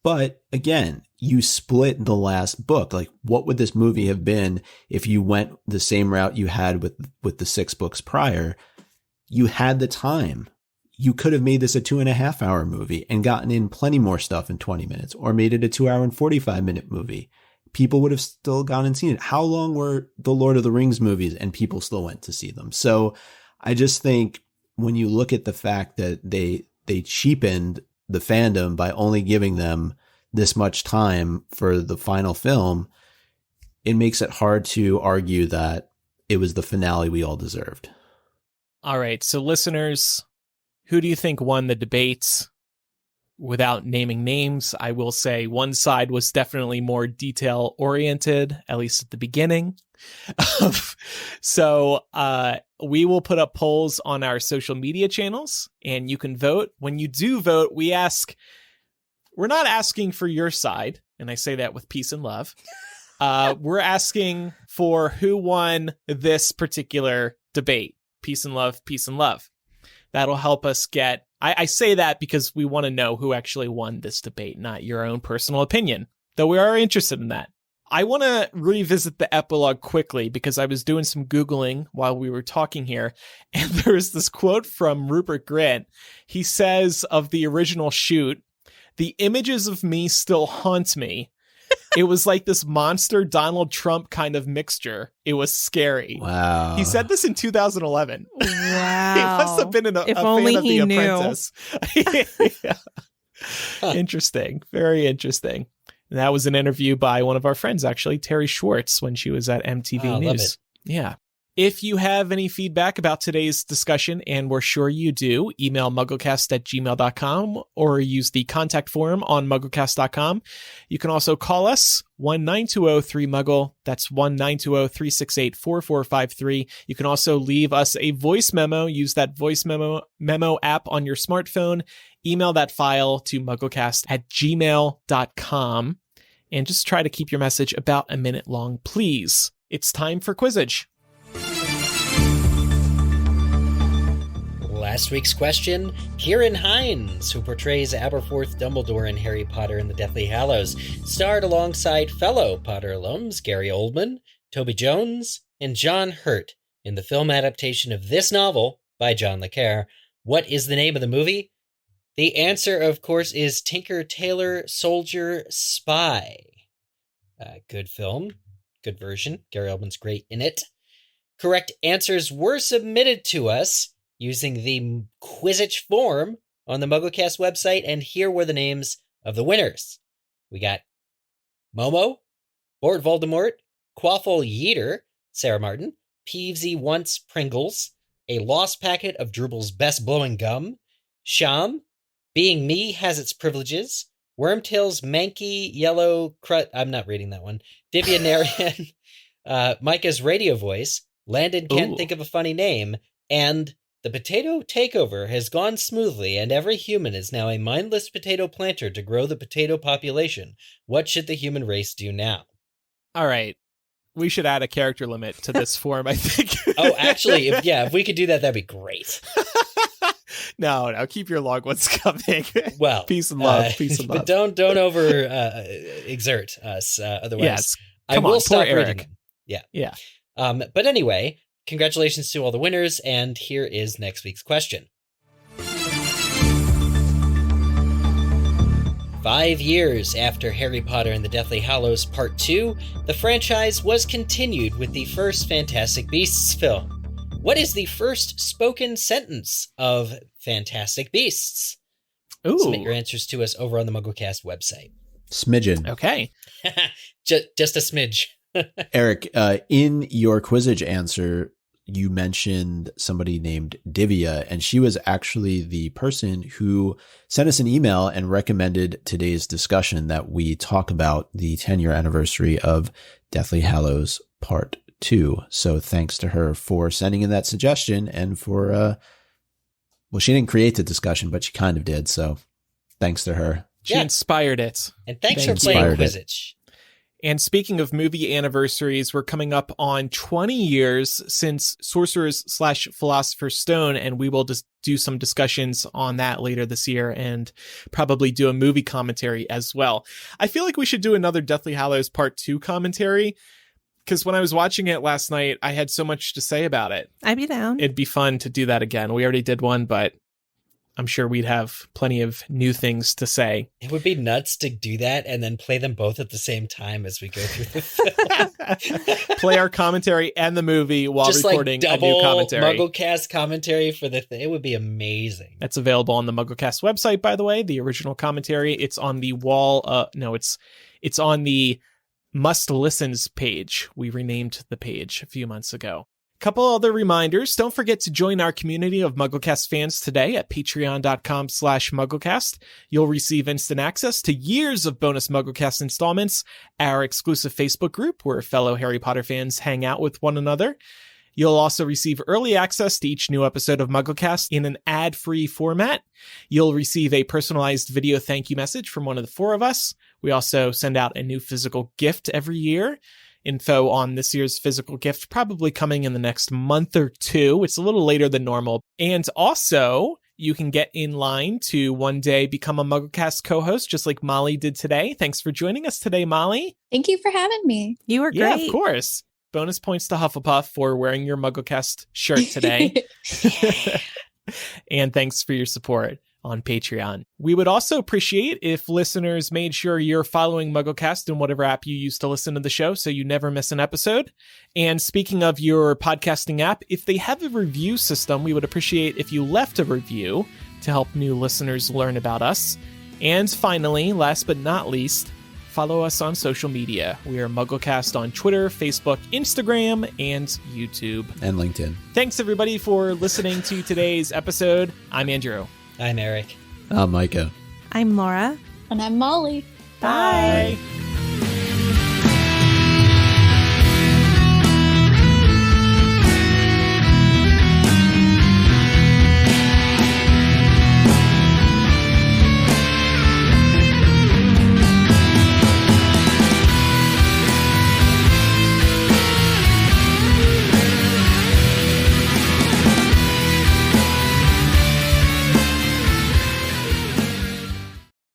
But again, you split the last book. Like, what would this movie have been if you went the same route you had with the 6 books prior? You had the time. You could have made this a 2.5 hour movie and gotten in plenty more stuff in 20 minutes, or made it a 2 hour and 45-minute movie. People would have still gone and seen it. How long were the Lord of the Rings movies and people still went to see them? So I just think when you look at the fact that they cheapened the fandom by only giving them this much time for the final film, it makes it hard to argue that it was the finale we all deserved. All right, so listeners, who do you think won the debates? Without naming names, I will say one side was definitely more detail-oriented, at least at the beginning. So we will put up polls on our social media channels, and you can vote. When you do vote, we're not asking for your side, and I say that with peace and love. We're asking for who won this particular debate. Peace and love, peace and love. That'll help us get... I say that because we want to know who actually won this debate, not your own personal opinion, though we are interested in that. I want to revisit the epilogue quickly because I was doing some Googling while we were talking here, and there was this quote from Rupert Grint. He says of the original shoot, "The images of me still haunt me. It was like this monster Donald Trump kind of mixture. It was scary." Wow. He said this in 2011. Wow. He must have been a only fan of he The knew. Apprentice. Yeah. Interesting. Very interesting. And that was an interview by one of our friends, actually, Terry Schwartz, when she was at MTV Oh, News. love it. Yeah. If you have any feedback about today's discussion, and we're sure you do, email MuggleCast@gmail.com or use the contact form on MuggleCast.com. You can also call us 1-920-3-MUGGLE. That's 1-920-368-4453. You can also leave us a voice memo. Use that voice memo app on your smartphone. Email that file to MuggleCast@gmail.com. And just try to keep your message about a minute long, please. It's time for Quizzage. Last week's question, Kieran Hines, who portrays Aberforth Dumbledore in Harry Potter and the Deathly Hallows, starred alongside fellow Potter alums Gary Oldman, Toby Jones, and John Hurt in the film adaptation of this novel by John le Carre. What is the name of the movie? The answer, of course, is Tinker, Tailor, Soldier, Spy. Good film. Good version. Gary Oldman's great in it. Correct answers were submitted to us using the Quizzitch form on the MuggleCast website, and here were the names of the winners. We got Momo, Bort Voldemort, Quaffle Yeater, Sarah Martin, Peevesy Once Pringles, A Lost Packet of Drubal's Best Blowing Gum, Sham, Being Me Has Its Privileges, Wormtail's Manky Yellow I'm not reading that one. Divya Narayan, Micah's Radio Voice, Landon Can't Think of a Funny Name, and The Potato Takeover has gone smoothly, and every human is now a mindless potato planter to grow the potato population. What should the human race do now? All right. We should add a character limit to this form, I think. Oh, actually, if we could do that, that'd be great. No, keep your long ones coming. Well, peace and love, peace and love. But don't over exert us. Otherwise, yes. I will stop reading Eric. them. Yeah. Yeah. But anyway, congratulations to all the winners, and here is next week's question. 5 years after Harry Potter and the Deathly Hallows Part 2, the franchise was continued with the first Fantastic Beasts film. What is the first spoken sentence of Fantastic Beasts? Ooh. Submit your answers to us over on the MuggleCast website. Smidgen. Okay. Just a smidge. Eric, in your Quizzage answer, you mentioned somebody named Divya, and she was actually the person who sent us an email and recommended today's discussion that we talk about the 10-year anniversary of Deathly Hallows Part 2. So thanks to her for sending in that suggestion and for, well, she didn't create the discussion, but she kind of did. So thanks to her. She inspired it. And thanks for playing Quizzage. And speaking of movie anniversaries, we're coming up on 20 years since Sorcerer's/Philosopher's Stone, and we will just do some discussions on that later this year and probably do a movie commentary as well. I feel like we should do another Deathly Hallows Part 2 commentary, because when I was watching it last night, I had so much to say about it. I'd be down. It'd be fun to do that again. We already did one, but I'm sure we'd have plenty of new things to say. It would be nuts to do that and then play them both at the same time as we go through the film. Play our commentary and the movie while just recording like a new commentary. MuggleCast commentary for the thing. It would be amazing. That's available on the MuggleCast website, by the way. The original commentary. It's on the wall. It's on the Must Listens page. We renamed the page a few months ago. Couple other reminders. Don't forget to join our community of MuggleCast fans today at patreon.com/MuggleCast. You'll receive instant access to years of bonus MuggleCast installments, our exclusive Facebook group where fellow Harry Potter fans hang out with one another. You'll also receive early access to each new episode of MuggleCast in an ad-free format. You'll receive a personalized video thank you message from one of the four of us. We also send out a new physical gift every year. Info on this year's physical gift probably coming in the next month or two. It's a little later than normal. And also, you can get in line to one day become a MuggleCast co-host, just like Molly did today. Thanks for joining us today, Molly. Thank you for having me. You were great. Yeah, of course. Bonus points to Hufflepuff for wearing your MuggleCast shirt today. And thanks for your support on Patreon. We would also appreciate if listeners made sure you're following MuggleCast in whatever app you use to listen to the show so you never miss an episode. And speaking of your podcasting app, if they have a review system, we would appreciate if you left a review to help new listeners learn about us. And finally, last but not least, follow us on social media. We are MuggleCast on Twitter, Facebook, Instagram, and YouTube. And LinkedIn. Thanks, everybody, for listening to today's episode. I'm Andrew. I'm Eric. I'm Micah. I'm Laura. And I'm Molly. Bye. Bye.